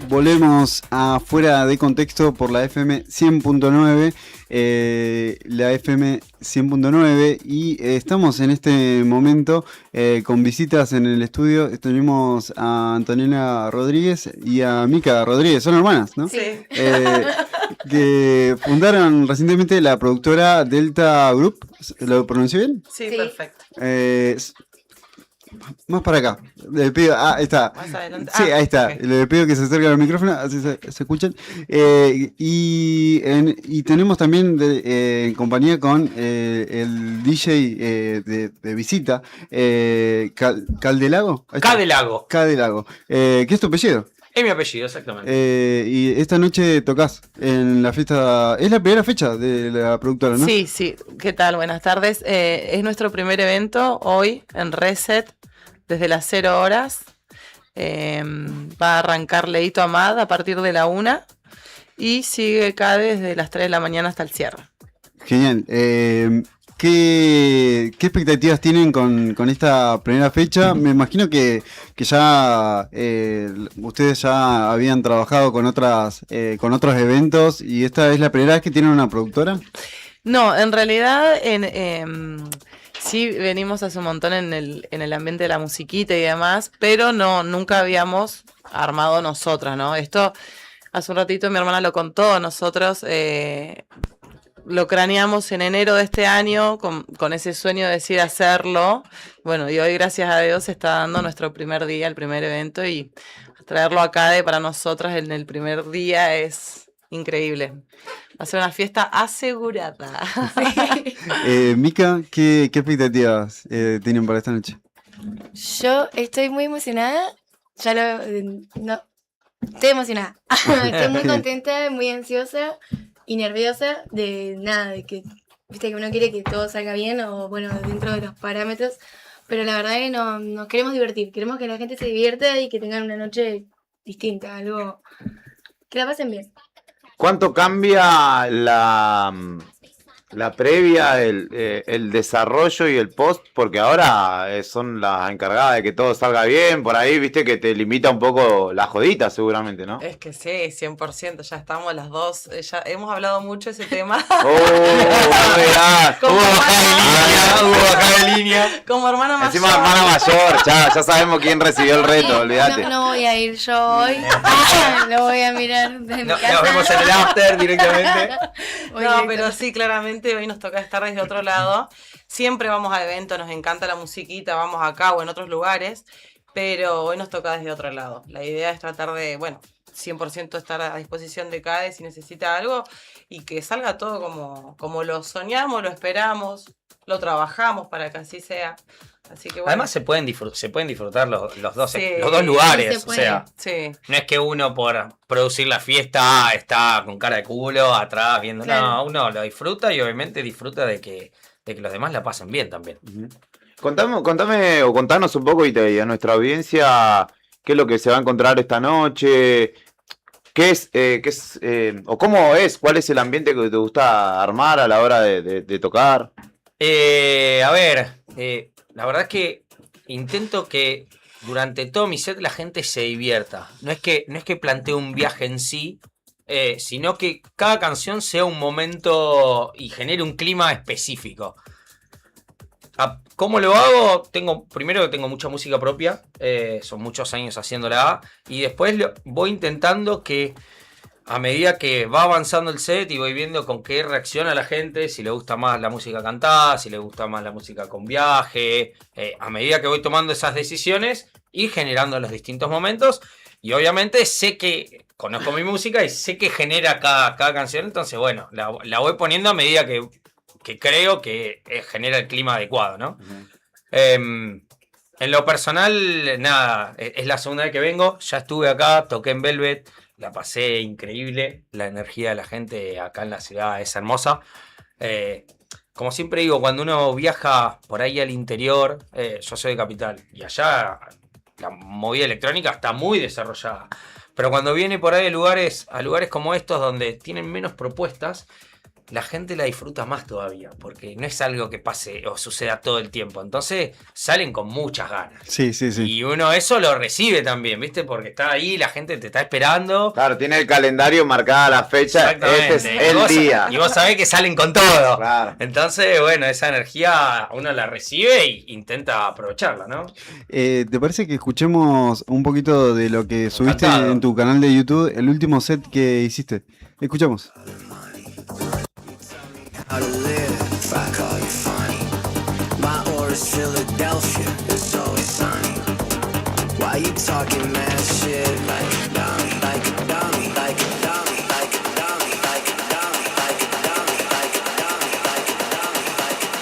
Volvemos a Fuera de Contexto por la FM 100.9, la FM 100.9 y estamos en este momento con visitas en el estudio. Tenemos a Antonella Rodríguez y a Mica Rodríguez, son hermanas, ¿no? Sí. Que fundaron recientemente la productora Delta Group. ¿Lo pronuncié bien? Sí, perfecto. Más para acá. Le pido, ahí está. Más adelante. Sí, ahí está. Okay. Le pido que se acerque al micrófono, así se escuchan. Y tenemos también en compañía con el DJ de visita, Caldelago. Cadelago. Cadelago. ¿Qué es tu apellido? Es mi apellido, exactamente. Y esta noche tocas en la fiesta. Es la primera fecha de la productora, ¿no? Sí, sí. ¿Qué tal? Buenas tardes. Es nuestro primer evento hoy en Reset, desde las 0 horas. Va a arrancar Leito Amad a partir de la 1 y sigue acá desde las 3 de la mañana hasta el cierre. Genial. ¿Qué expectativas tienen con esta primera fecha? Me imagino que ya ustedes ya habían trabajado con otros eventos y esta es la primera vez que tienen una productora. No, en realidad sí venimos hace un montón en el ambiente de la musiquita y demás, pero nunca habíamos armado nosotras, ¿no? Esto hace un ratito mi hermana lo contó, nosotros lo craneamos en enero de este año con ese sueño de decir hacerlo. Bueno, y hoy gracias a Dios se está dando nuestro primer día, el primer evento, y traerlo acá para nosotras en el primer día es increíble. Va a ser una fiesta asegurada. Mica, ¿qué expectativas tienen para esta noche? Yo estoy muy emocionada. No, estoy emocionada. Estoy muy contenta, muy ansiosa y nerviosa de nada, de que, viste, que uno quiere que todo salga bien o bueno, dentro de los parámetros. Pero la verdad es que nos queremos divertir. Queremos que la gente se divierta y que tengan una noche distinta, algo que la pasen bien. ¿Cuánto cambia la previa, el desarrollo y el post? Porque ahora son las encargadas de que todo salga bien. Por ahí, viste que te limita un poco la jodita, seguramente, ¿no? Es que sí, 100%. Ya estamos las dos. Ya hemos hablado mucho de ese tema. Hubo bajada de línea. Como hermana mayor. Encima hermana mayor, ya sabemos quién recibió el reto, olvídate. No voy a ir yo hoy. Lo voy a mirar desde mi casa. Nos vemos en el after directamente. No, pero sí, claramente hoy nos toca estar desde otro lado. Siempre vamos a eventos, nos encanta la musiquita, vamos acá o en otros lugares, pero hoy nos toca desde otro lado. La idea es tratar de, 100% estar a disposición de Cade si necesita algo y que salga todo como lo soñamos, lo esperamos, lo trabajamos para que así sea. Así que bueno. Además se pueden disfrutar los dos Sí, lugares, sí o sea, sí. no es que uno por producir la fiesta está con cara de culo atrás viendo, Claro. no, uno lo disfruta y obviamente disfruta de que los demás la pasen bien también. Contame o contanos un poco y a nuestra audiencia qué es lo que se va a encontrar esta noche, o cómo es, cuál es el ambiente que te gusta armar a la hora de tocar. La verdad es que intento que durante todo mi set la gente se divierta. No es que plantee un viaje en sí, sino que cada canción sea un momento y genere un clima específico. ¿Cómo lo hago? Primero que tengo mucha música propia, son muchos años haciéndola, y después voy intentando que a medida que va avanzando el set y voy viendo con qué reacciona la gente, si le gusta más la música cantada, si le gusta más la música con viaje, a medida que voy tomando esas decisiones, ir generando los distintos momentos. Y obviamente sé que conozco mi música y sé que genera cada canción, entonces bueno, la voy poniendo a medida que creo que genera el clima adecuado, ¿no? En lo personal, nada, es la segunda vez que vengo, ya estuve acá, toqué en Velvet, la pasé increíble, la energía de la gente acá en la ciudad es hermosa. Como siempre digo, cuando uno viaja por ahí al interior, yo soy de Capital, y allá la movida electrónica está muy desarrollada. Pero cuando viene por ahí a lugares como estos donde tienen menos propuestas, la gente la disfruta más todavía, porque no es algo que pase o suceda todo el tiempo. Entonces salen con muchas ganas. Sí. Y uno eso lo recibe también, ¿viste? Porque está ahí, la gente te está esperando. Claro, tiene el calendario marcada la fecha, este es el día. Y vos sabés que salen con todo. Claro. Entonces, bueno, esa energía uno la recibe e intenta aprovecharla, ¿no? ¿Te parece que escuchemos un poquito de lo que subiste Encantado. en tu canal de YouTube, el último set que hiciste? Escuchamos. How to live if I call you funny. My aura's Philadelphia, it's always sunny. Why you talking mad shit like a dummy, like a dummy, like a dummy, like a dummy, like a dummy, like a dummy, like a dummy, like a dummy, like a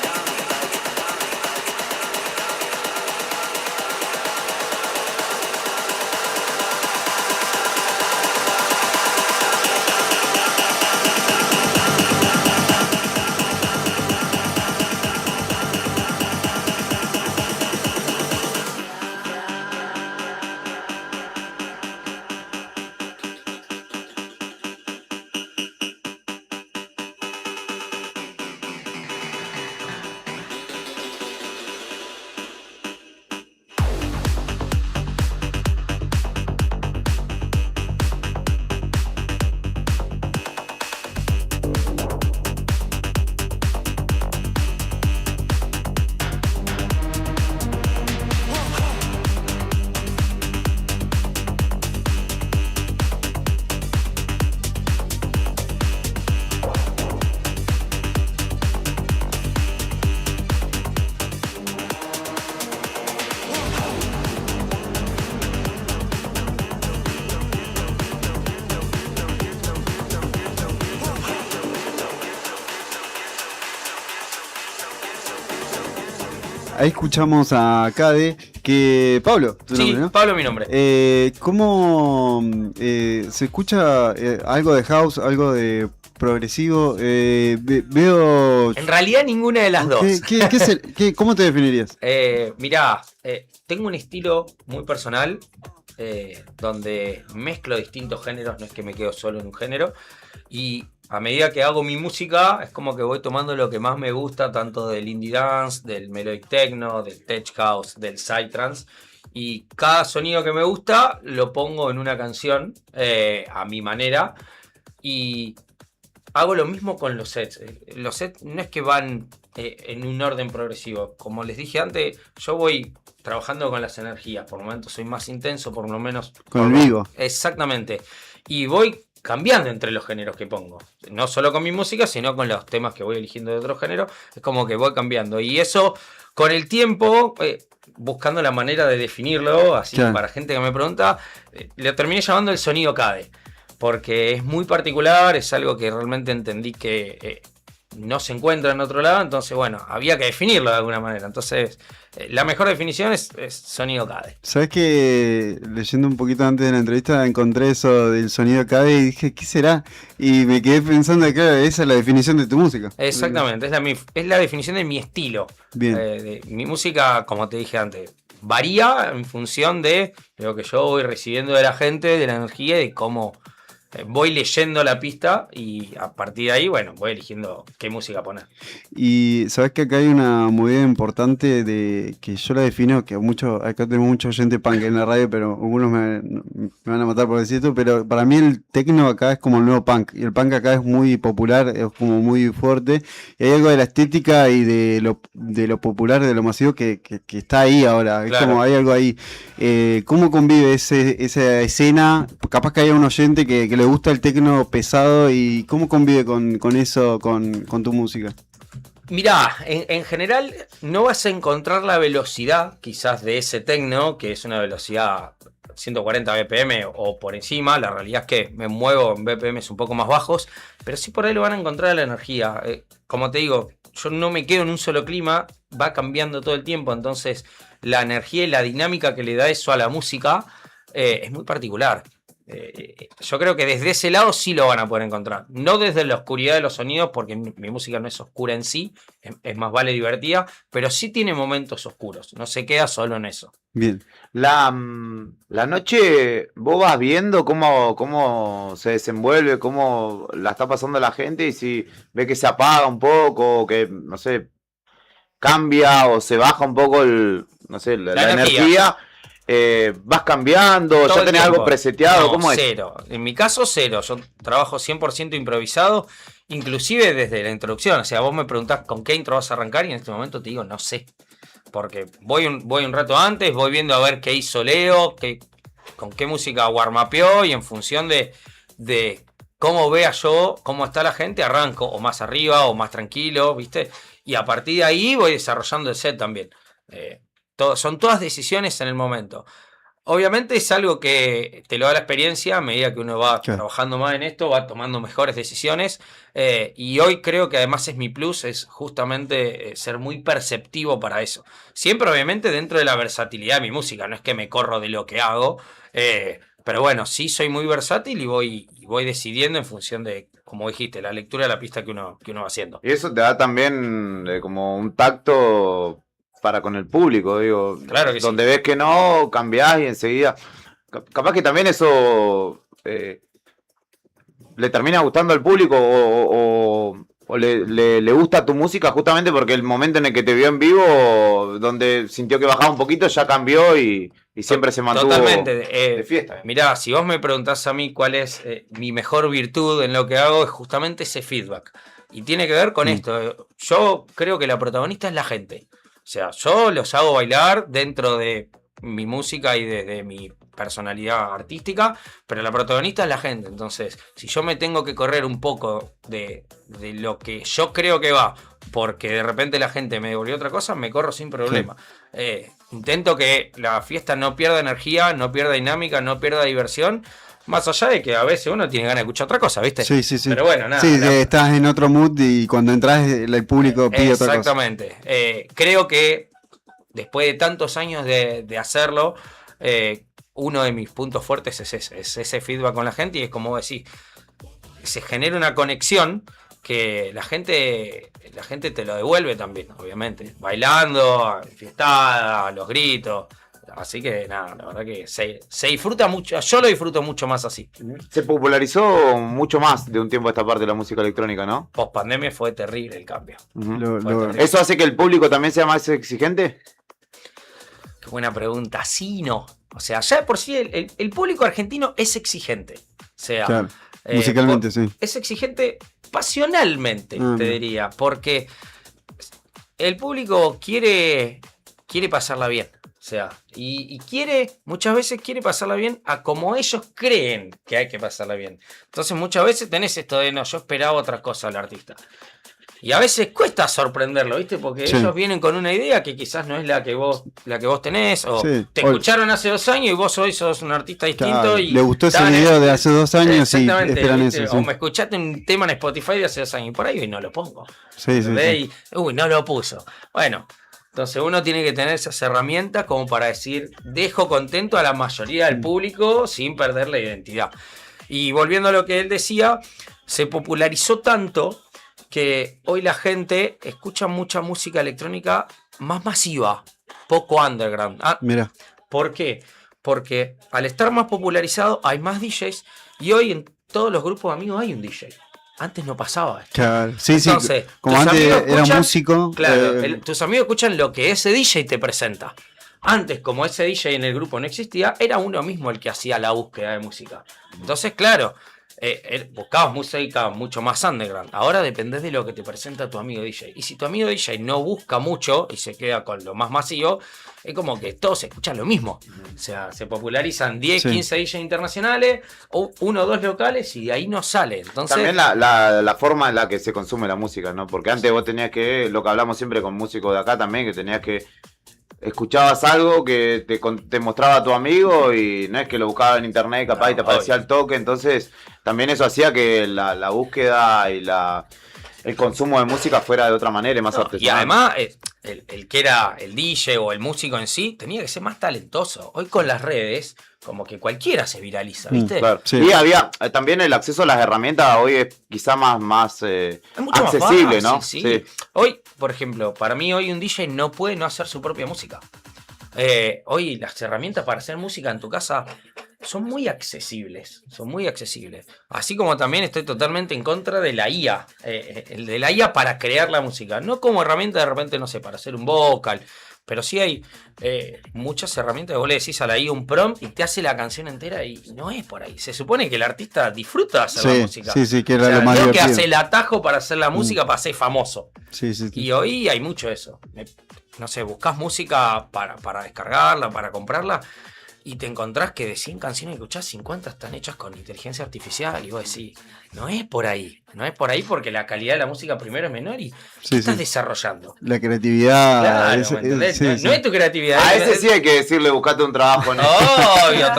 ahí escuchamos a Cade, que Pablo, tu Sí, nombre, ¿no? Pablo mi nombre. ¿Cómo se escucha algo de house, algo de progresivo? Veo... En realidad ninguna de las dos. ¿Cómo te definirías? Mirá, tengo un estilo muy personal donde mezclo distintos géneros, no es que me quedo solo en un género. Y a medida que hago mi música, es como que voy tomando lo que más me gusta, tanto del indie dance, del melodic techno, del tech house, del psytrance. Y cada sonido que me gusta lo pongo en una canción a mi manera. Y hago lo mismo con los sets. Los sets no es que van en un orden progresivo. Como les dije antes, yo voy trabajando con las energías. Por momentos soy más intenso, por lo menos. Con el vivo. Exactamente. Y voy cambiando entre los géneros que pongo. No solo con mi música, sino con los temas que voy eligiendo de otro género. Es como que voy cambiando. Y eso, con el tiempo, buscando la manera de definirlo, así Claro. para gente que me pregunta, le terminé llamando el sonido CADE. Porque es muy particular, es algo que realmente entendí que no se encuentra en otro lado, entonces bueno, había que definirlo de alguna manera. Entonces, la mejor definición es sonido CADE. ¿Sabes que leyendo un poquito antes de la entrevista encontré eso del sonido CADE y dije, ¿qué será? Y me quedé pensando que esa es la definición de tu música. Exactamente, es la definición de mi estilo. Bien. De mi música, como te dije antes, varía en función de lo que yo voy recibiendo de la gente, de la energía y de cómo voy leyendo la pista y a partir de ahí, bueno, voy eligiendo qué música poner. Y sabes que acá hay una movida importante de que yo la defino, que acá tenemos mucha gente punk en la radio, pero algunos me van a matar por decir esto, pero para mí el techno acá es como el nuevo punk, y el punk acá es muy popular, es como muy fuerte, y hay algo de la estética y de lo popular, de lo masivo que está ahí ahora, Claro. es como hay algo ahí. ¿Cómo convive esa escena? Capaz que haya un oyente que le gusta el techno pesado, y ¿cómo convive con eso, con tu música? Mirá, en general no vas a encontrar la velocidad quizás de ese techno, que es una velocidad 140 BPM o por encima. La realidad es que me muevo en BPMs un poco más bajos, pero sí por ahí lo van a encontrar la energía. Como te digo, yo no me quedo en un solo clima, va cambiando todo el tiempo, entonces la energía y la dinámica que le da eso a la música es muy particular. Yo creo que desde ese lado sí lo van a poder encontrar. No desde la oscuridad de los sonidos, porque mi música no es oscura en sí, es más vale divertida, pero sí tiene momentos oscuros. No se queda solo en eso. Bien. La noche, vos vas viendo cómo se desenvuelve, cómo la está pasando la gente, y si ve que se apaga un poco, o que, no sé, cambia o se baja un poco la energía. Vas cambiando, Todo ya el tenés tiempo. algo preseteado, No, ¿cómo es? Cero. En mi caso, cero. Yo trabajo 100% improvisado, inclusive desde la introducción. O sea, vos me preguntás con qué intro vas a arrancar y en este momento te digo, no sé. Porque voy un rato antes, voy viendo a ver qué hizo Leo, con qué música warmapeó, y en función de cómo vea yo, cómo está la gente, arranco o más arriba o más tranquilo, ¿viste? Y a partir de ahí voy desarrollando el set también. Son todas decisiones en el momento. Obviamente es algo que te lo da la experiencia a medida que uno va trabajando más en esto, va tomando mejores decisiones. Y hoy creo que además es mi plus, es justamente ser muy perceptivo para eso. Siempre obviamente dentro de la versatilidad de mi música, no es que me corro de lo que hago. Pero bueno, sí soy muy versátil y voy decidiendo en función de, como dijiste, la lectura de la pista que uno va haciendo. Y eso te da también como un tacto para con el público, digo. Claro que donde ves que no, cambiás y enseguida. Capaz que también eso le termina gustando al público, o le gusta tu música justamente porque el momento en el que te vio en vivo, donde sintió que bajaba un poquito, ya cambió y siempre se mantuvo Totalmente. de fiesta. Mirá, si vos me preguntás a mí cuál es mi mejor virtud en lo que hago, es justamente ese feedback. Y tiene que ver con esto. Yo creo que la protagonista es la gente. O sea, yo los hago bailar dentro de mi música y de mi personalidad artística, pero la protagonista es la gente. Entonces, si yo me tengo que correr un poco de lo que yo creo que va, porque de repente la gente me devolvió otra cosa, me corro sin problema. Intento que la fiesta no pierda energía, no pierda dinámica, no pierda diversión. Más allá de que a veces uno tiene ganas de escuchar otra cosa, ¿viste? Sí, sí, sí. Pero bueno, nada. Sí, estás en otro mood y cuando entras el público pide otra cosa. Exactamente. Creo que después de tantos años de hacerlo, uno de mis puntos fuertes es ese feedback con la gente, y es como decir, se genera una conexión que la gente te lo devuelve también, obviamente, bailando, fiestada, los gritos. Así que nada, la verdad que se disfruta mucho, yo lo disfruto mucho más así. Se popularizó mucho más de un tiempo a esta parte de la música electrónica, ¿no? Post pandemia fue terrible el cambio. ¿Eso hace que el público también sea más exigente? Qué buena pregunta. Sí y no. O sea, ya de por sí el público argentino es exigente. O sea, Claro, musicalmente, sí. es exigente pasionalmente, te diría, porque el público quiere pasarla bien. O sea, y muchas veces quiere pasarla bien a como ellos creen que hay que pasarla bien. Entonces muchas veces tenés esto de, no, yo esperaba otra cosa del artista. Y a veces cuesta sorprenderlo, ¿viste? Porque Sí. ellos vienen con una idea que quizás no es la que vos tenés, o Sí. te escucharon hace 2 años y vos hoy sos un artista distinto. Claro, Y le gustó ese estaban video de hace 2 años y Exactamente, esperan ¿viste? eso. Sí. O me escuchaste un tema en Spotify de hace 2 años y por ahí hoy no lo pongo. Sí, sí, ¿Entendés? sí. Y, uy, no lo puso. Bueno, entonces uno tiene que tener esas herramientas como para decir, dejo contento a la mayoría del público sin perder la identidad. Y volviendo a lo que él decía, se popularizó tanto que hoy la gente escucha mucha música electrónica más masiva, poco underground. Mira. ¿Por qué? Porque al estar más popularizado hay más DJs y hoy en todos los grupos de amigos hay un DJ. Antes no pasaba esto. Claro. Sí, Entonces, sí. Como tus antes amigos era escuchan- músico. Claro, tus amigos escuchan lo que ese DJ te presenta. Antes, como ese DJ en el grupo no existía, era uno mismo el que hacía la búsqueda de música. Entonces, claro, buscabas música mucho más underground. Ahora dependés de lo que te presenta tu amigo DJ. Y si tu amigo DJ no busca mucho y se queda con lo más masivo, es como que todos escuchan lo mismo. O sea, se popularizan 10, Sí. 15 DJs internacionales, o 1 o 2 locales, y de ahí no sale. Entonces, También la forma en la que se consume la música, ¿no? Porque antes vos tenías que, lo que hablamos siempre con músicos de acá también, que tenías que, escuchabas algo que te mostraba tu amigo y no es que lo buscabas en internet capaz y te aparecía el toque, entonces también eso hacía que la búsqueda y el consumo de música fuera de otra manera y más y artesanal. además, el que era el DJ o el músico en sí tenía que ser más talentoso. Hoy con las redes, como que cualquiera se viraliza, ¿viste? Claro. Y había también el acceso a las herramientas hoy es quizá más Es mucho más accesible, fácil, ¿no? sí. Hoy, por ejemplo, para mí hoy un DJ no puede no hacer su propia música. Hoy las herramientas para hacer música en tu casa son muy accesibles, Así como también estoy totalmente en contra de la IA, de la IA para crear la música, no como herramienta de repente, no sé, para hacer un vocal, pero sí hay muchas herramientas que vos le decís a la IA un prompt y te hace la canción entera y no es por ahí. Se supone que el artista disfruta de hacer la música. Sí, que era O sea, lo más no que divertido. hace el atajo para hacer la música para ser famoso. Sí, sí, sí. Y hoy hay mucho eso. No sé, buscas música para descargarla, para comprarla, y te encontrás que de 100 canciones que escuchás, 50 están hechas con inteligencia artificial. Y vos decís, no es por ahí porque la calidad de la música primero es menor y Sí, estás sí. desarrollando. La creatividad. Claro, ¿me entendés? sí, no, sí. no es tu creatividad. A es- ese sí hay que decirle, buscate un trabajo. ¿no? Obvio,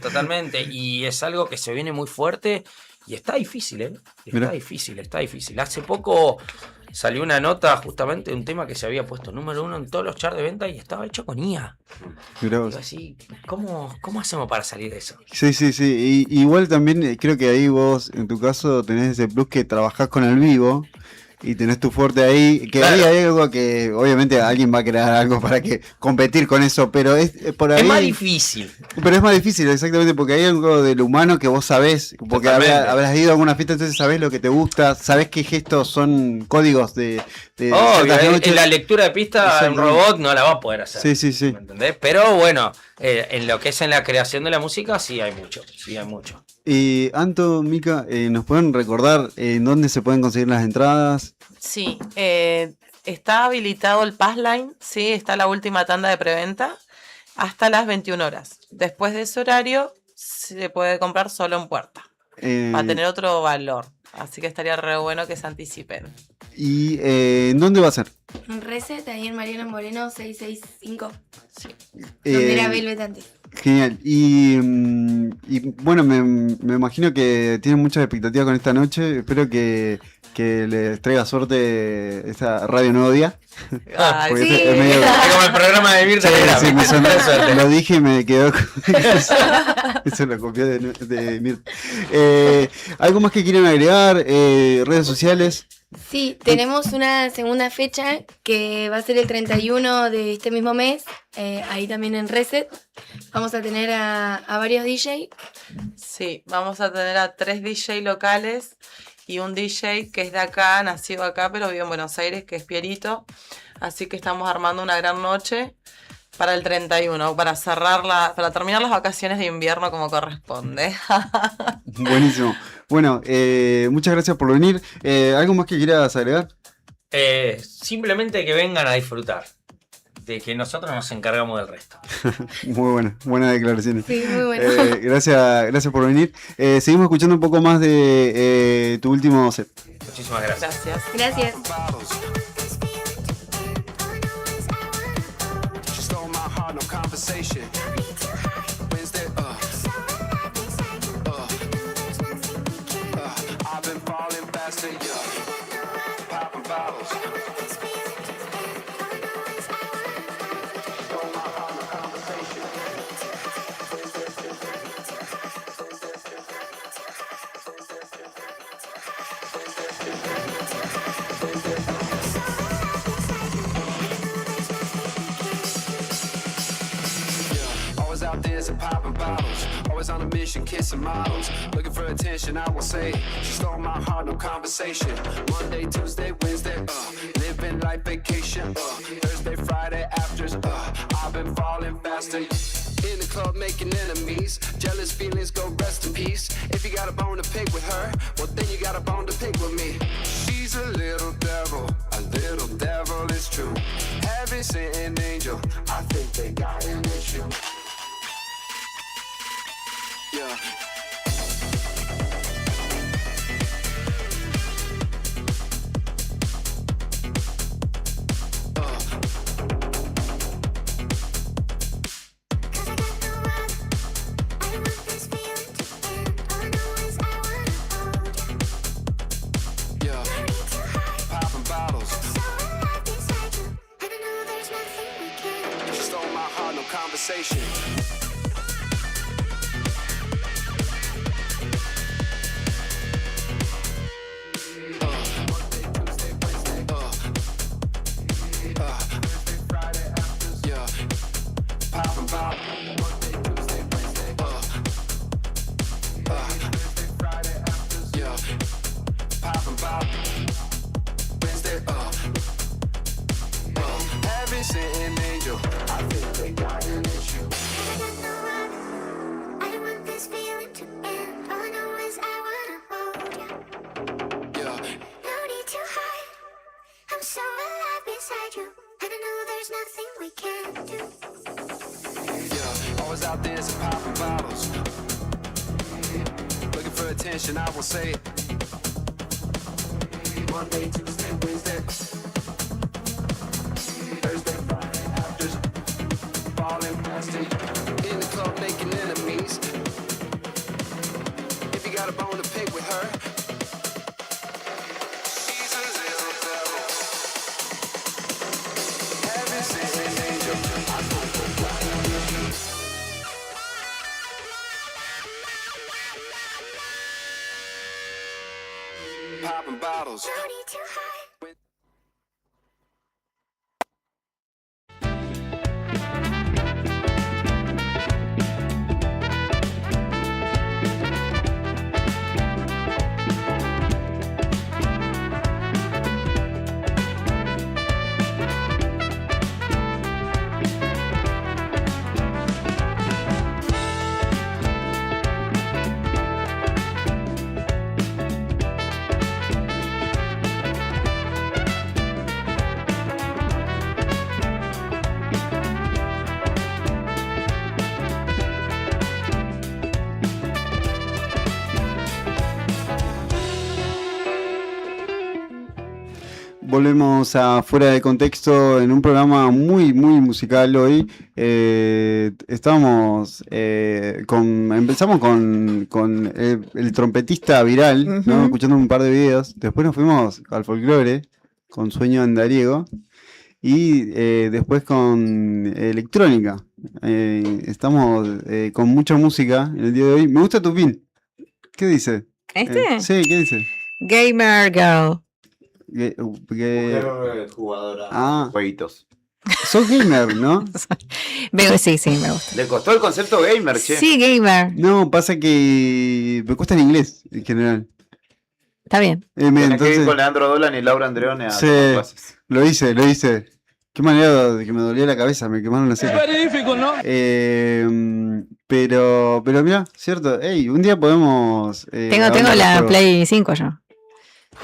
totalmente. Y es algo que se viene muy fuerte y está difícil, ¿eh? Mirá. Está difícil. Hace poco salió una nota justamente de un tema que se había puesto número 1 en todos los charts de venta y estaba hecho con IA. Mirá vos. Digo así, ¿cómo hacemos para salir de eso? Sí, sí, sí. Y, igual también creo que ahí vos, en tu caso, tenés ese plus que trabajás con el vivo y tenés tu fuerte ahí. Que Claro. ahí hay algo que obviamente alguien va a crear algo para que competir con eso, pero es por ahí. Es más difícil. Pero es más difícil, exactamente, porque hay algo del humano que vos sabés, porque Totalmente. habrás ido a alguna fiesta, entonces sabés lo que te gusta, sabés qué gestos son códigos de Obvio, ciertas noches. en la lectura de pista un Exactamente. robot no la va a poder hacer. Sí, sí, sí. ¿Me entendés? Pero bueno, en lo que es en la creación de la música sí hay mucho. Y Anto, Mica, ¿nos pueden recordar en dónde se pueden conseguir las entradas? Sí, está habilitado el Passline, sí, está la última tanda de preventa hasta las 21 horas. Después de ese horario se puede comprar solo en puerta. Va a tener otro valor, así que estaría re bueno que se anticipen. ¿Y en dónde va a ser? Receta ahí en Mariano Moreno 665. Eh, Donde era Velvet antes. Genial. Y bueno, me imagino que tienen muchas expectativas con esta noche. Espero que que les traiga suerte esta Radio Nuevo Día. Ay, Porque sí. es medio... Es como el programa de Mirta Legrand. Sí, me sonó, lo dije y me quedó eso lo copió de Mirta. ¿Algo más que quieran agregar? ¿Redes sociales? Sí, tenemos una segunda fecha que va a ser el 31 de este mismo mes, ahí también en Reset. Vamos a tener a varios DJ. Sí, vamos a tener a 3 DJ locales y un DJ que es de acá, nacido acá, pero vive en Buenos Aires, que es Pierito. Así que estamos armando una gran noche para el 31, para para terminar las vacaciones de invierno como corresponde. Buenísimo. Bueno, muchas gracias por venir. ¿Algo más que quieras agregar? Simplemente que vengan a disfrutar. De que nosotros nos encargamos del resto. Muy buenas declaraciones. Sí, muy bueno. Gracias por venir. Seguimos escuchando un poco más de tu último set. Muchísimas gracias. Gracias. Popping bottles, always on a mission, kissing models. Looking for attention, I will say. She stole my heart, no conversation. Monday, Tuesday, Wednesday, living life vacation. Thursday, Friday, afters, I've been falling faster. In the club making enemies, jealous feelings go rest in peace. If you got a bone to pick with her, well then you got a bone to pick with me. She's a little devil, it's true. Heaven sent an angel, I think they got an issue. Yeah. Conversation. I will say Monday, Tuesday, Wednesday, Thursday, Friday, afters, falling past it. In the club making enemies. If you got a bone to pick with her, she's a little devil. Heaven sent an angel. I hope they got an issue. Popping bottles. volvemos a Fuera de Contexto en un programa muy musical hoy. Empezamos con el trompetista viral, ¿no? Escuchando un par de videos. Después nos fuimos al folclore con Sueño Andariego. Y después con electrónica. Estamos con mucha música en el día de hoy. Me gusta tu pin. ¿Qué dice? ¿Este? Sí, ¿qué dice? Gamer Girl. Jugadora. Jueguitos. Sos gamer, ¿no? Sí, me gusta. Le costó el concepto gamer, che. Sí, gamer. No, pasa que me cuesta el inglés en general. Está bien. Tienes que ir con Leandro Dolan y Laura Andreone a Sí, tomar clases. lo hice. Qué manera de que me dolía la cabeza, me quemaron la ceja. Very difficult, ¿no? Pero mirá, cierto. Ey, un día podemos. Tengo la Play 5 yo.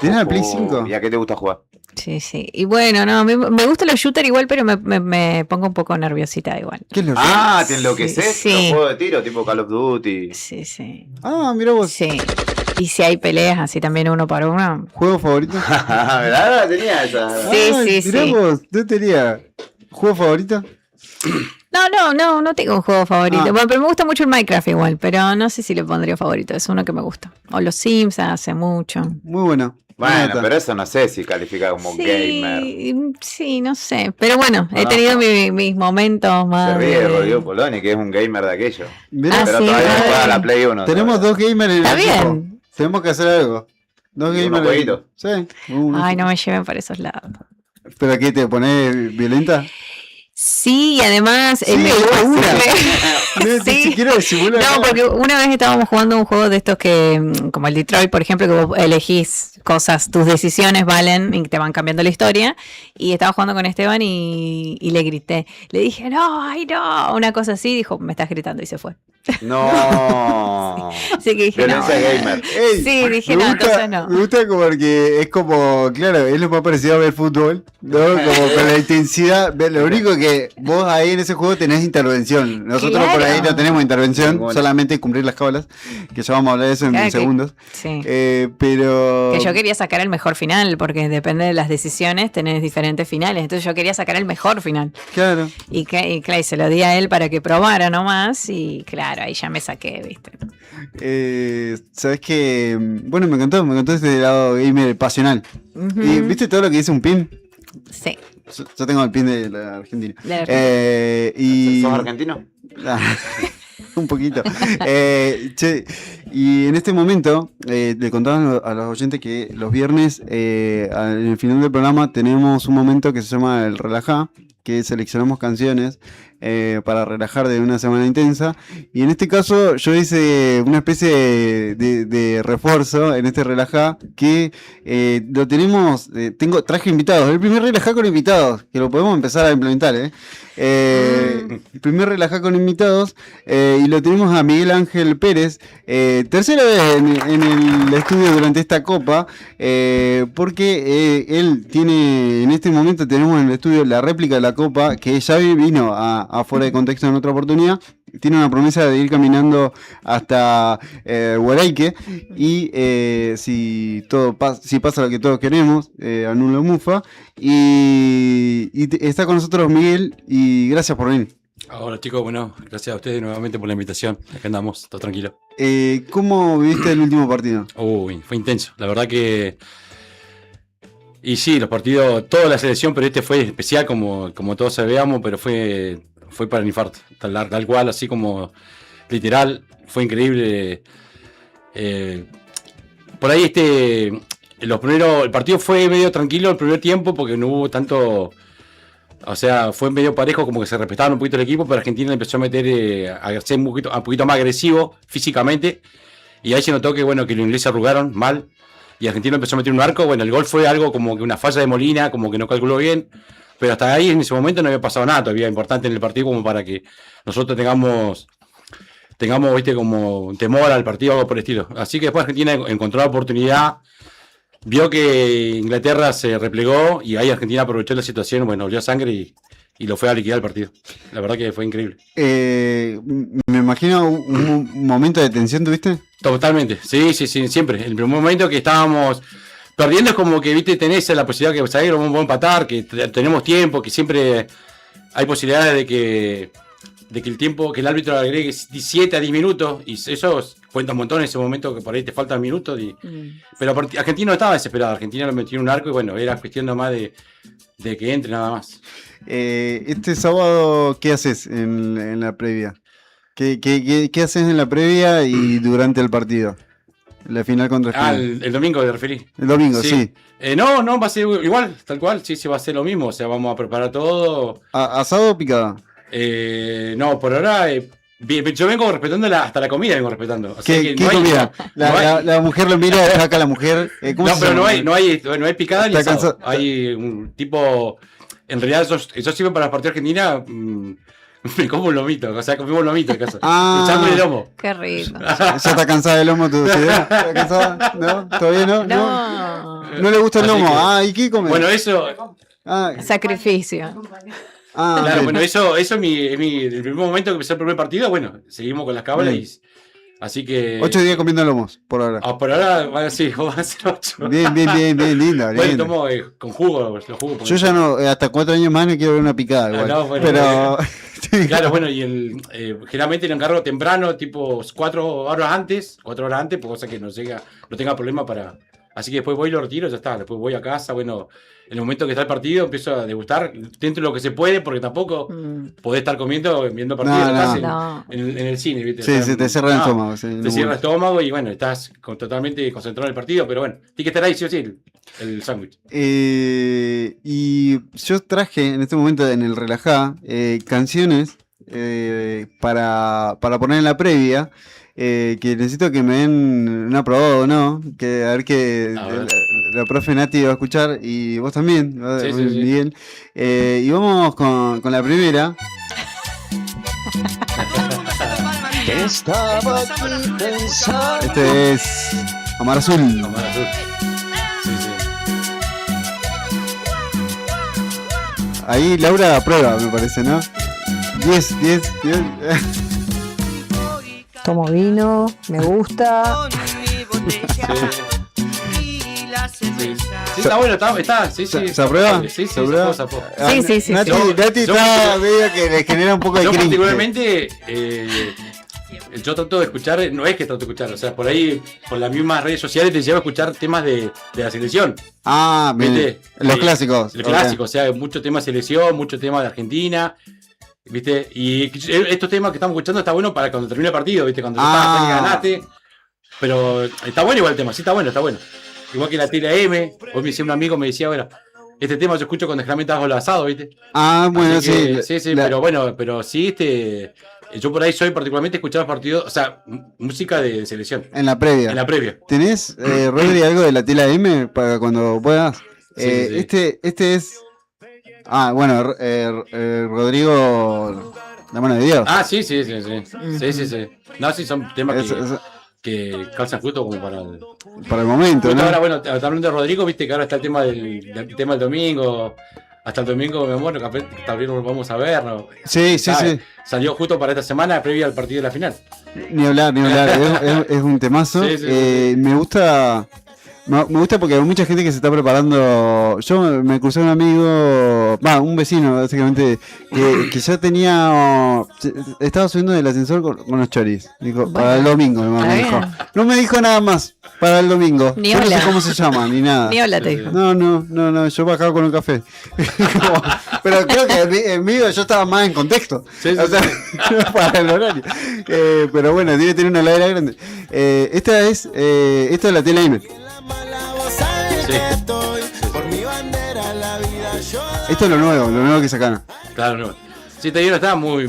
¿Tienes la Play 5? ¿Y a qué te gusta jugar? Sí. Y bueno, no, me gustan los shooters igual, pero me pongo un poco nerviosita igual. ¿Qué es lo ¿te enloqueces? Sí. Los juegos de tiro, tipo Call of Duty. Sí. Ah, mirá vos. Sí. Y si hay peleas así también uno para uno. ¿Juego favorito? ¿Verdad? Tenía esa. Sí. Mirá vos, no tenía. ¿Juego favorito? No tengo un juego favorito. Bueno, pero me gusta mucho el Minecraft igual, pero no sé si le pondría favorito. Es uno que me gusta. O los Sims hace mucho. Muy bueno. Bueno, pero eso no sé si califica como gamer. Sí, no sé. Pero bueno, he tenido mis momentos más. Se ríe Rodrigo Poloni, que es un gamer de aquello. Mirá, pero todavía no juega la Play 1. Tenemos dos gamers en el equipo. Está bien. Tenemos que hacer algo. Dos gamers. Jueguitos. Sí. Ay, no me lleven para esos lados. ¿Pero qué te pones violenta? Sí, y además Sí, Sí. Quiero disimular. No, porque una vez estábamos jugando un juego de estos que, como el Detroit, por ejemplo, que vos elegís cosas, tus decisiones valen y te van cambiando la historia. Y estaba jugando con Esteban y le grité. Le dije, no, una cosa así. Dijo, me estás gritando y se fue. No. Así que dije, violencia gamer. Ey, sí, dije, me no, gusta, entonces no. Me gusta como porque es como, claro, es lo más parecido a ver fútbol, ¿no? Como con la intensidad. Lo único que vos ahí en ese juego tenés intervención. Nosotros por ahí no tenemos intervención, solamente cumplir las cábalas, que ya vamos a hablar de eso en segundos. Sí. Pero. Que yo quería sacar el mejor final, porque depende de las decisiones, tenés diferentes finales. Entonces yo quería sacar el mejor final. Claro. Y claro, se lo di a él para que probara nomás. Y claro, ahí ya me saqué, ¿viste? Sabes que. Bueno, me encantó este lado gamer pasional. ¿Y viste todo lo que dice un pin? Sí. Yo tengo el pin de la Argentina. ¿Sos argentino? Un poquito. Y en este momento le contaba a los oyentes que los viernes, en el final del programa, tenemos un momento que se llama el Relajá, que seleccionamos canciones para relajar de una semana intensa. Y en este caso yo hice una especie de refuerzo en este Relajá, que lo tenemos, traje invitados, el primer Relajá con invitados, que lo podemos empezar a implementar, el primer Relajá con invitados, y lo tenemos a Miguel Ángel Pérez, tercera vez en el estudio durante esta copa, porque él tiene, en este momento tenemos en el estudio la réplica de la copa, que ya vino a Fuera de Contexto en otra oportunidad. Tiene una promesa de ir caminando hasta Huaraique, y si pasa lo que todos queremos, anulo mufa, y está con nosotros Miguel, y gracias por venir. Hola chicos, bueno, gracias a ustedes nuevamente por la invitación. Acá andamos, todo tranquilo. ¿Cómo viviste el último partido? Uy, fue intenso, la verdad que... Y sí, los partidos, toda la selección, pero este fue especial como todos sabíamos, pero fue para el infarto, tal cual, así como literal, fue increíble. Por ahí el partido fue medio tranquilo el primer tiempo porque no hubo tanto, o sea, fue medio parejo, como que se respetaban un poquito el equipo, pero Argentina empezó a meter, a ser un poquito más agresivo físicamente, y ahí se notó que bueno, que los ingleses arrugaron mal, y Argentina empezó a meter un arco. Bueno, el gol fue algo como que una falla de Molina, como que no calculó bien, pero hasta ahí en ese momento no había pasado nada todavía importante en el partido como para que nosotros tengamos ¿viste? Como temor al partido o algo por el estilo. Así que después Argentina encontró la oportunidad, vio que Inglaterra se replegó y ahí Argentina aprovechó la situación, bueno, olió sangre y lo fue a liquidar el partido. La verdad que fue increíble. Me imagino un momento de tensión, ¿tuviste? Totalmente, sí, siempre. El primer momento que estábamos perdiendo es como que, viste, tenés la posibilidad que sabés que vamos a empatar, que tenemos tiempo, que siempre hay posibilidades de que el tiempo, que el árbitro agregue 7 a 10 minutos, y eso cuenta un montón en ese momento que por ahí te faltan minutos. Pero Argentina no estaba desesperado, Argentina lo metió en un arco y bueno, era cuestión nomás de que entre nada más. Este sábado, ¿qué haces en la previa? ¿Qué haces en la previa y durante el partido? La final contra España. El domingo te referí. El domingo, sí. No, va a ser igual, tal cual, sí, va a ser lo mismo. O sea, vamos a preparar todo. ¿Asado o picada? No, por ahora, yo vengo respetando hasta la comida, vengo respetando. O sea, ¿Qué comida? La mujer lo mira, saca a la mujer. No, pero no hay picada ni asado. Hay un tipo. En realidad, eso sirve para la partida argentina. Me como un lomito, o sea, comimos lomito en casa. Echando el lomo. Qué rico. ¿Ya está cansada del lomo tu ciudad? ¿Está cansada? ¿No? ¿Todavía no? No le gusta el lomo. ¿Y qué come? Bueno, eso. Sacrificio. Claro, bueno, eso es el primer momento que empezó el primer partido. Bueno, seguimos con las cábalas así que. 8 días comiendo lomos, por ahora. Por ahora, sí, van a ser 8. Bien, linda. Bueno, tomo con jugo, los jugos. Yo ya no, hasta 4 años más no quiero ver una picada. Igual. No, bueno, pero. Claro, bueno, y generalmente lo encargo temprano, tipo 4 horas antes, por cosa que no tenga problema para. Así que después voy y lo retiro, ya está. Después voy a casa, bueno, en el momento que está el partido empiezo a degustar dentro de lo que se puede, porque tampoco podés estar viendo partidos en el cine, ¿viste? Sí, se te cierra el estómago. Te cierra el estómago y bueno, estás totalmente concentrado en el partido, pero bueno, tiene que estar ahí sí o sí el sándwich. Y yo traje en este momento en el Relajá canciones para poner en la previa. Que necesito que me den un aprobado, ¿no? Que a ver que la profe Nati va a escuchar y vos también, Miguel. Y vamos con la primera. Estaba aquí pensando. Este es Amar Azul. Amar Azul. Ahí Laura aprueba, me parece, ¿no? 10. Tomo vino, me gusta. Sí, está bueno, está. Sí. ¿Se aprueba? Sí, ¿Se aprueba? Sí. Nati está medio que le genera un poco de cringe. Yo particularmente yo trato de escuchar, no es que trato de escuchar, o sea, por ahí, por las mismas redes sociales te llevo a escuchar temas de la selección. Bien. Los clásicos. Los clásicos, o sea, muchos temas de selección, muchos temas de Argentina. ¿Viste? Y estos temas que estamos escuchando está bueno para cuando termine el partido, ¿viste? Cuando ganaste. Pero está bueno igual el tema, sí, está bueno. Igual que la tela M. Hoy me decía un amigo, me decía, bueno, este tema yo escucho cuando generalmente hago el asado, ¿viste? Bueno, que, sí. Pero bueno, sí, yo por ahí soy particularmente escuchar los partidos, o sea, música de selección. En la previa. ¿Tenés, Rodri, algo de la tela M para cuando puedas? Sí. Este es. Bueno, Rodrigo, la mano de Dios. Sí. Sí. No, sí, son temas que calzan justo como para el momento, ¿no? Ahora, bueno, hablando de Rodrigo, viste que ahora está el tema del domingo. Hasta el domingo, mi amor, también lo vamos a ver, ¿no? Sí. Salió justo para esta semana, previa al partido de la final. Ni hablar. es un temazo. Sí. Me gusta porque hay mucha gente que se está preparando. Yo me crucé un amigo, un vecino básicamente, que ya estaba subiendo del ascensor con los choris. Dijo, para el domingo, me dijo. No me dijo nada más, para el domingo. Ni yo hola. No sé cómo se llama, ni nada. Ni hola te dijo. No, yo bajaba con un café. Pero creo que en mío yo estaba más en contexto. Sí. Para el horario. Pero bueno, debe tener una ladera grande. Esto es la tela M. Sí. Esto es lo nuevo que sacaron. Claro, no. Sí, te digo, está muy,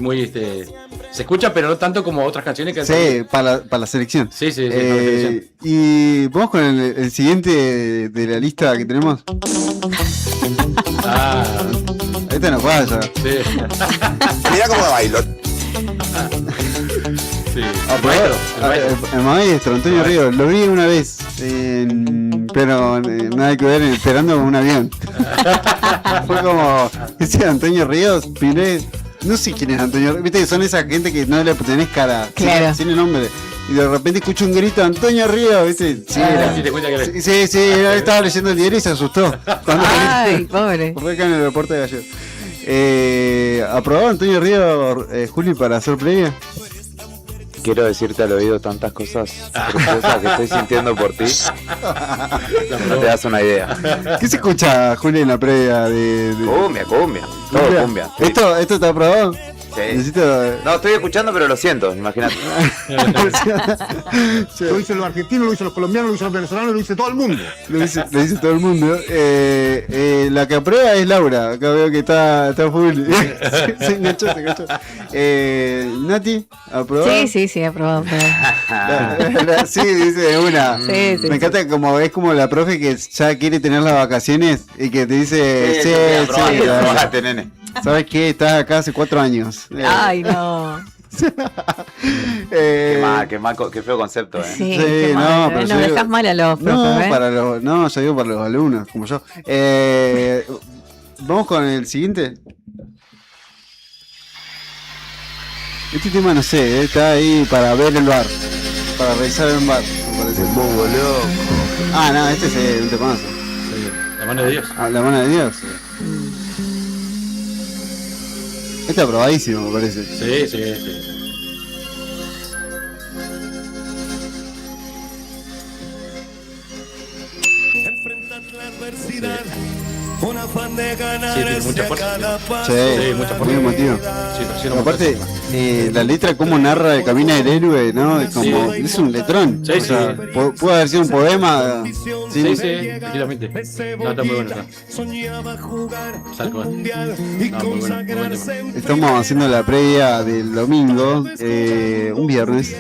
se escucha, pero no tanto como otras canciones que sí, para la selección. Sí, para la selección. Y vamos con el siguiente de la lista que tenemos. Este no falla. Sí. Mira cómo bailo. Sí. El maestro Antonio Ríos, lo vi una vez, pero nada que ver, esperando un avión. Fue como, ¿ese Antonio Ríos? Miré, no sé quién es Antonio Ríos, viste que son esa gente que no le tenés cara, claro. sin el nombre. y de repente escucho un grito, Antonio Ríos, ¿viste? Sí, sí, estaba leyendo el diario y se asustó. Ay, pobre. Fue acá en el aeropuerto de Gallego. ¿Aprobado Antonio Ríos, Juli, para hacer previa? Quiero decirte al oído tantas cosas preciosas que estoy sintiendo por ti. No te das una idea. ¿Qué se escucha, Juli, en la previa de... Cumbia, todo cumbia. Sí. ¿Esto está aprobado? Sí. No, estoy escuchando, pero lo siento, imagínate. Lo dicen los argentinos, lo dicen los colombianos, lo dicen los venezolanos, lo dice todo el mundo. Lo dice todo el mundo. La que aprueba es Laura. Acá veo que está full. Se enganchó. Nati, ¿aprobado? Sí, aprobado. Sí, dice una. Sí, Me encanta como es como la profe que ya quiere tener las vacaciones y que te dice, aprobate, nene. ¿Sabes qué? Estás acá hace 4 años. Ay, no. Qué feo concepto, Sí, qué mal, pero no dejas mal a los profes. Yo digo para los alumnos, como yo. Vamos con el siguiente. Este tema no sé, está ahí para ver el bar. Para revisar el bar, me parece. No, este es un temazo. Sí, la mano de Dios. La mano de Dios. Este aprobadísimo, me parece. Sí. La adversidad, un afán de ganar mucha fuerza. Mucha fuerza. Muy emotivo. Sí, aparte, la letra cómo narra el camino del héroe, ¿no? Es un letrón. Sí, puede haber sido un poema. Sí, tranquilamente. No, está muy bueno. Estamos haciendo la previa del domingo, un viernes,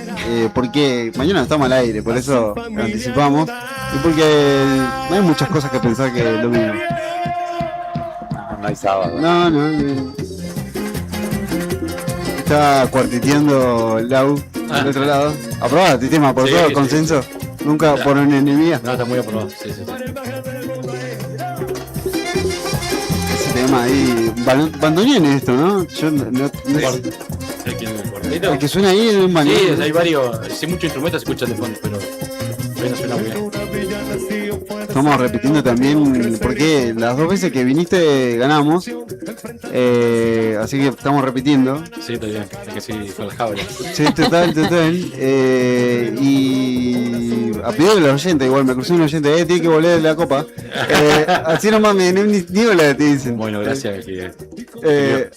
porque mañana estamos al aire, por eso anticipamos. Y porque no hay muchas cosas que pensar que el domingo. No hay sábado. No. Está cuartiteando Lau del otro lado. Aprobado este tema por todo, consenso. Nunca por unanimidad. No, está muy aprobado. Sí. Ese tema ahí. Bandoneón es esto, ¿no? Yo no el que suena ahí es un bandoneón. Sí, hay varios. Si muchos instrumentos se escuchan de fondo, pero no suena muy bien. Estamos repitiendo también, porque las 2 veces que viniste ganamos, así que estamos repitiendo. Sí, está bien, es que sí, con las cabras. Sí, total. Y a pedido de los oyentes, igual me crucé un oyente, tiene que volver la copa. Así nomás me niego la te dicen. Bueno, gracias.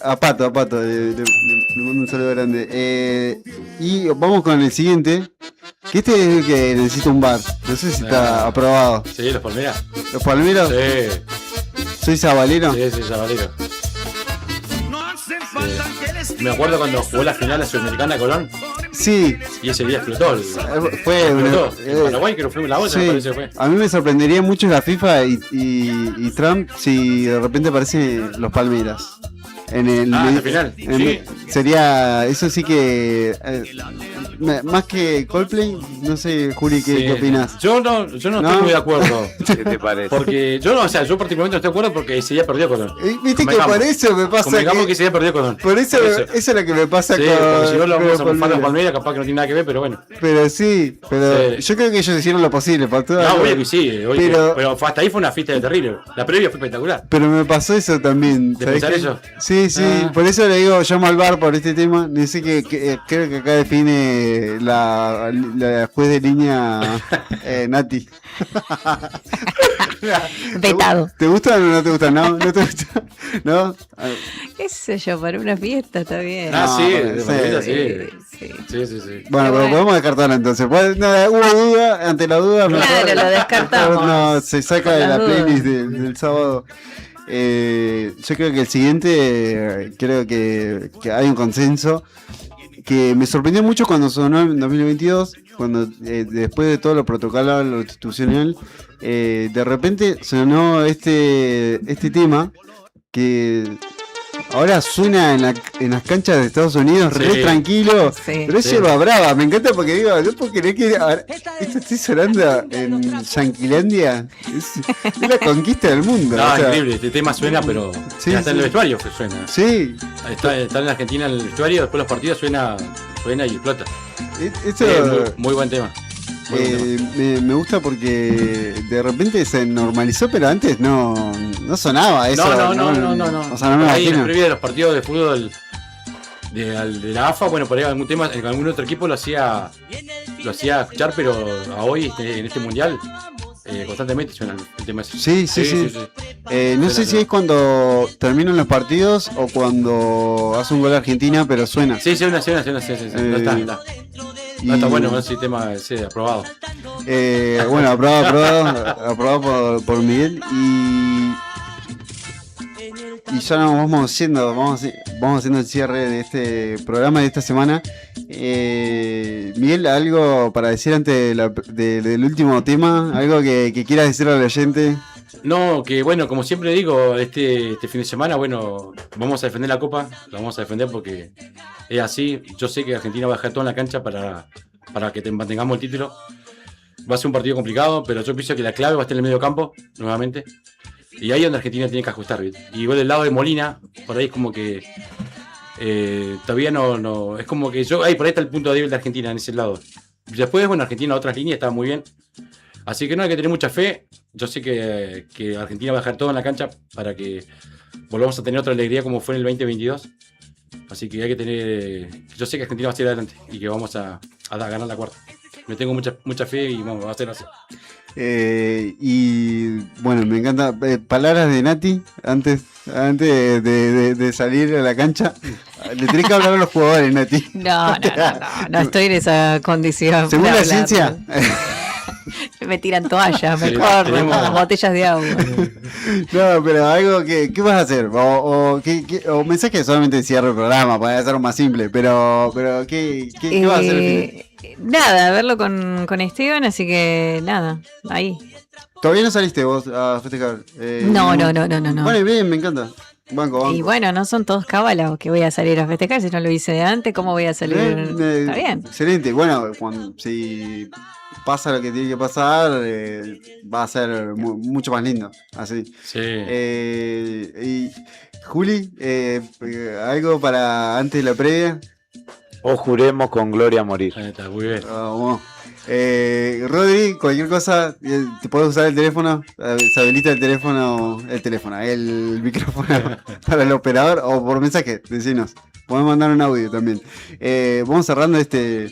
A Pato, le mando un saludo grande. Y vamos con el siguiente. Que este es el que necesita un bar. No sé si está aprobado. Sí, los Palmeras. ¿Los Palmeros? Sí. ¿Soy sabalero? Sí, sabalero. Me acuerdo cuando jugó la final a Sudamericana Colón. Sí. Y ese día explotó. Paraguay creo que fue la bolsa, sí. me parece que fue. A mí me sorprendería mucho la FIFA y Trump si de repente aparecen los Palmeras. En el final. Sí. Sería, eso sí que más que Coldplay, no sé, Juli, ¿qué opinas? Yo no estoy muy de acuerdo. ¿Qué te parece? Porque yo particularmente no estoy de acuerdo porque ese día perdió Colón. Viste que por eso me pasa que ese día perdió Colón. Por eso es lo que me pasa con porque si no lo vamos a fan de Palmeiras, capaz que no tiene nada que ver, pero bueno. Pero sí, yo creo que ellos hicieron lo posible para todo. No, obvio que sí, pero hasta ahí fue una fiesta de terrible. La previa fue espectacular. Pero me pasó eso también. ¿De pensar eso? Sí, por eso le digo, llamo al bar por este tema. Dice que creo que acá define la juez de línea Nati. Vetado. ¿Te gustan o no te gustan? No te gustan. ¿No? ¿Qué sé yo? Para una fiesta está bien. Sí. Bueno, pero podemos descartarlo entonces. Hubo duda, ante la duda. Claro, lo descartamos. No, se saca de la playlist del sábado. Yo creo que el siguiente, creo que hay un consenso que me sorprendió mucho cuando sonó en 2022, cuando después de todo lo protocolar, lo institucional, de repente sonó este tema que ahora suena en las canchas de Estados Unidos, re tranquilo, pero es yerba brava. Me encanta porque digo, no puedo creer que esto esté sonando en Yanquilandia. Es la conquista del mundo. No, increíble, este tema suena, pero está en el vestuario que suena. Sí. Está en Argentina en el vestuario, después los partidos suena suena y explota. Esto Muy buen tema. me gusta porque de repente se normalizó, pero antes no sonaba eso. No. O sea, no me ahí en imagino. la previa de los partidos de fútbol de la AFA, bueno, por ahí algún tema, en algún otro equipo lo hacía escuchar, pero a hoy, en este mundial, constantemente suena el tema ese. Sí. No sé si es cuando terminan los partidos o cuando hace un gol Argentina, pero suena. Sí, suena. No está. No está bueno, ese tema aprobado. Bueno, aprobado por Miguel y ya nos vamos haciendo el cierre de este programa de esta semana. Miguel, algo para decir antes del último tema, algo que quieras decirle al oyente. No, que bueno, como siempre digo, este fin de semana, bueno, vamos a defender la Copa, la vamos a defender porque es así. Yo sé que Argentina va a dejar todo en la cancha para que mantengamos el título. Va a ser un partido complicado, pero yo pienso que la clave va a estar en el medio campo, nuevamente. Y ahí es donde Argentina tiene que ajustar, ¿viste? Y igual del lado de Molina, por ahí es como que todavía no. Es como que por ahí está el punto débil de Argentina en ese lado. Después, bueno, Argentina otras líneas está muy bien. Así que no hay que tener mucha fe. Yo sé que Argentina va a dejar todo en la cancha para que volvamos a tener otra alegría como fue en el 2022. Así que hay que tener. Yo sé que Argentina va a seguir adelante y que vamos a ganar la cuarta. Me tengo mucha fe y vamos a hacer así. Y bueno, me encanta. Palabras de Nati antes de salir a la cancha. Le tenés que hablar a los jugadores, Nati. No estoy en esa condición. Según la ciencia. Me tiran toallas, me corren, botellas de agua. No, pero algo ¿qué vas a hacer? O mensaje solamente cierre el programa, puede ser más simple, pero ¿qué vas a hacer al final? Nada, verlo con Esteban, así que nada, ahí. ¿Todavía no saliste vos a festejar? No. Bueno, bien, me encanta. Banco. Y bueno, no son todos cábalas que voy a salir a festejar, si no lo hice de antes, ¿cómo voy a salir? Está bien. Excelente, bueno, si pasa lo que tiene que pasar, va a ser mucho más lindo, así. Sí. Y Juli, algo para antes de la previa. O juremos con gloria a morir. Está muy bien. Rodri, cualquier cosa, te puedes usar el teléfono, se habilita el micrófono para el operador o por mensaje, decinos. Podemos mandar un audio también. Vamos cerrando este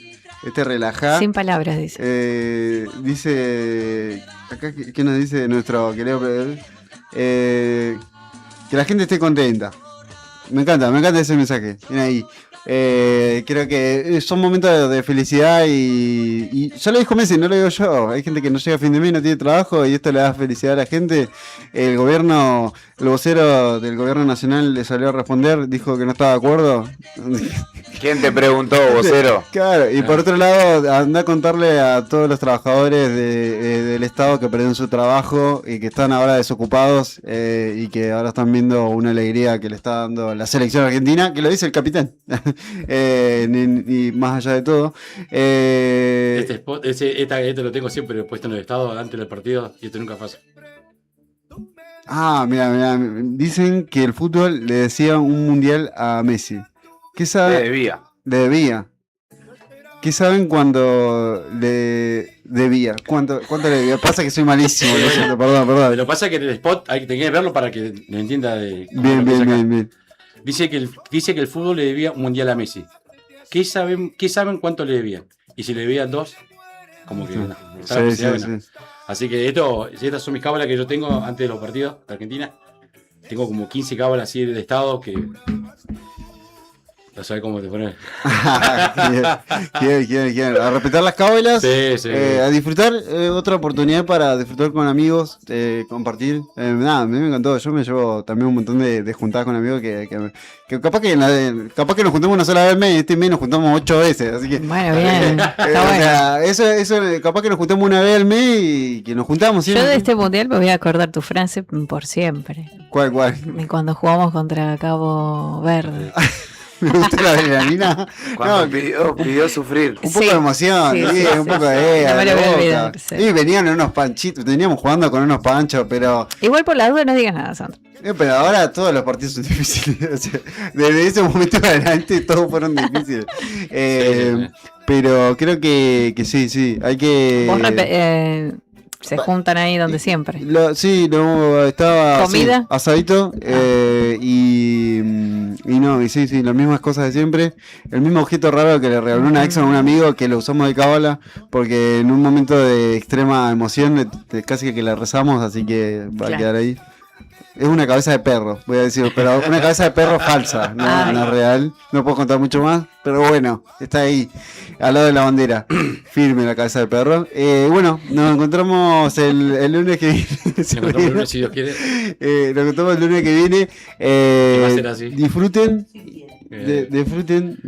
relajá. Sin palabras, dice. Dice acá, ¿qué nos dice nuestro querido operador? Que la gente esté contenta. Me encanta ese mensaje. Ven ahí. Creo que son momentos de felicidad y ya lo dijo Messi, no lo digo yo. Hay gente que no llega a fin de mes, no tiene trabajo y esto le da felicidad a la gente. El vocero del gobierno nacional le salió a responder, dijo que no estaba de acuerdo. ¿Quién te preguntó, vocero? Claro, y por otro lado, anda a contarle a todos los trabajadores del Estado que perdieron su trabajo y que están ahora desocupados y que ahora están viendo una alegría que le está dando la selección argentina, que lo dice el capitán. Y más allá de todo, Este spot, este lo tengo siempre puesto en el estado antes del partido y esto nunca pasa. Mira, dicen que el fútbol le decía un mundial a Messi. ¿Qué sabe? Le debía. ¿Qué saben cuando le debía? ¿Cuánto le debía? Pasa que soy malísimo, lo siento, perdón. Lo que pasa es que en el spot hay que verlo para que lo entienda. Bien. Dice que el fútbol le debía un mundial a Messi. ¿Qué saben cuánto le debían? Y si le debían 2, como que no. Sí. Así que estas son mis cábalas que yo tengo antes de los partidos de Argentina. Tengo como 15 cábalas así de estado que no sabes cómo te pones. Quieren. A respetar las cábalas. Sí. A disfrutar. Otra oportunidad para disfrutar con amigos. Compartir. A mí me encantó. Yo me llevo también un montón de juntadas con amigos que capaz que nos juntamos una sola vez al mes y este mes nos juntamos 8 veces. Así que. Bueno, bien. O sea, eso capaz que nos juntamos una vez al mes y que nos juntamos siempre. Yo de este mundial me voy a acordar tu frase por siempre. ¿Cuál? Cuando jugamos contra Cabo Verde. Me gusta la adrenalina. Cuando No, pidió sufrir. un poco de emoción, sí, un poco de No me lo voy a boca. olvidar, sí. Y venían unos panchitos, veníamos jugando con unos panchos, pero Igual por la duda no digas nada, Sandro. pero ahora todos los partidos son difíciles. O sea, desde ese momento en adelante todos fueron difíciles. Pero creo que sí, hay que... Se juntan ahí donde siempre. Estaba ¿Comida? sí, asadito y sí, las mismas cosas de siempre. El mismo objeto raro que le regaló una ex a un amigo que lo usamos de cábala porque en un momento de extrema emoción casi que le rezamos, así que va a quedar ahí. Es una cabeza de perro, voy a decir, pero una cabeza de perro falsa, no real. No puedo contar mucho más, pero bueno, está ahí, al lado de la bandera, firme la cabeza de perro. Bueno, nos encontramos el lunes que viene. Nos encontramos el lunes, si Dios quiere. Nos encontramos el lunes que viene. Va a ser así. Disfruten, disfruten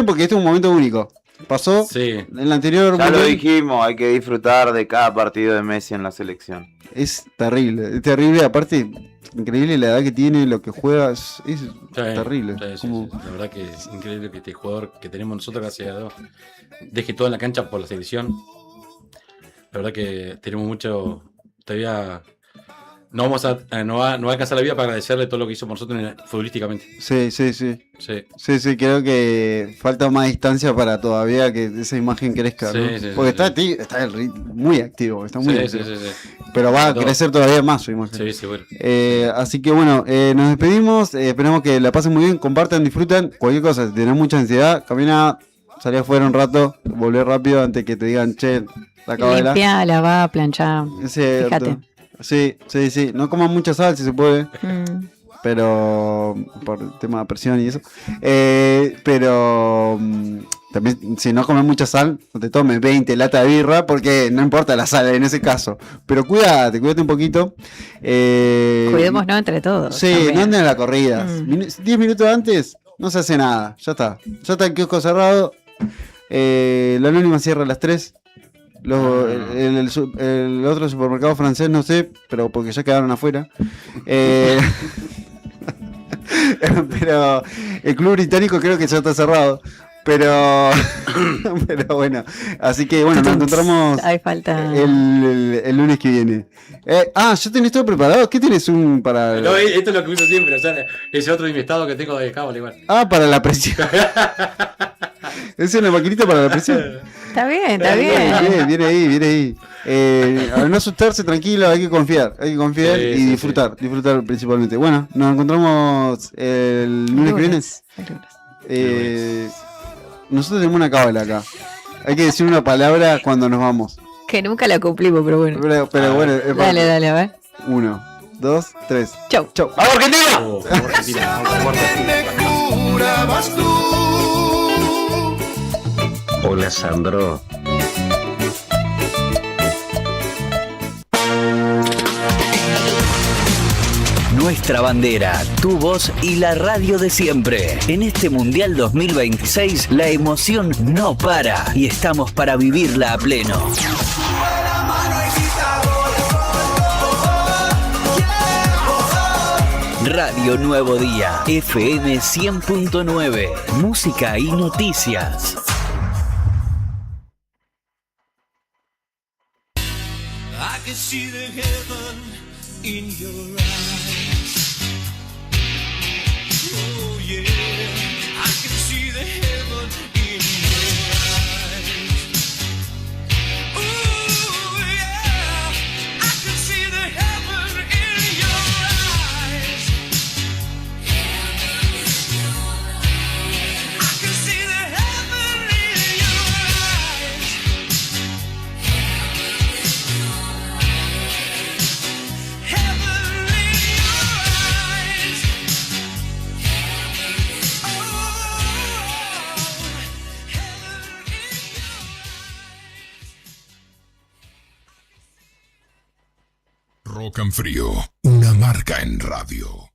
porque este es un momento único. Pasó el anterior. Ya lo dijimos, hay que disfrutar de cada partido de Messi en la selección. Es terrible, aparte, increíble la edad que tiene, lo que juega, es terrible. Sí. La verdad que es increíble que este jugador que tenemos nosotros, gracias a Dios, deje todo en la cancha por la selección. La verdad que tenemos mucho, todavía no va a alcanzar la vida para agradecerle todo lo que hizo por nosotros futbolísticamente. Sí, creo que falta más distancia para todavía que esa imagen crezca, ¿no? Porque está muy activo, está muy activo. Pero va a crecer todavía más su imagen. Sí, seguro. Así que bueno, nos despedimos, esperamos que la pasen muy bien, compartan, disfrutan, cualquier cosa, si tenés mucha ansiedad, camina, salí afuera un rato, volvé rápido antes que te digan, che, la cábala. Limpia, lavá, planchá, fíjate. Sí, no coman mucha sal si se puede. Pero por el tema de presión y eso. Pero también si no comes mucha sal, no te tomes 20 latas de birra porque no importa la sal en ese caso. Pero cuídate un poquito. Cuidémonos entre todos. Sí, también. no anden a la corrida. 10 minutos antes no se hace nada. Ya está el kiosco cerrado. La Anónima cierra a las 3. El otro supermercado francés no sé, pero porque ya quedaron afuera. Pero el club británico creo que ya está cerrado. Pero bueno, así que bueno, nos encontramos el lunes que viene. ¿Ya tenés todo preparado? ¿Qué tenés para...? No, esto es lo que uso siempre, o sea, ese otro de mi estado que tengo de cábala igual. Para la presión. Es una maquinita para la presión. Está bien. Viene ahí. A no asustarse, tranquilo, hay que confiar y disfrutar principalmente. Bueno, nos encontramos el lunes que viene. Nosotros tenemos una cábala acá. Hay que decir una palabra cuando nos vamos. Que nunca la cumplimos, pero bueno. Pero bueno. Dale, a ver. 1, 2, 3. Chau. ¡Vamos, Argentina! Hola, Sandro. Nuestra bandera, tu voz y la radio de siempre. En este Mundial 2026 la emoción no para y estamos para vivirla a pleno. Radio Nuevo Día, FM 100.9, música y noticias. I can see the heaven in your eyes. Oh yeah, I can see the heaven in your eyes. Oh yeah, I can see the heaven in your eyes. I can see the heaven in your eyes. Rock and Frío, una marca en radio.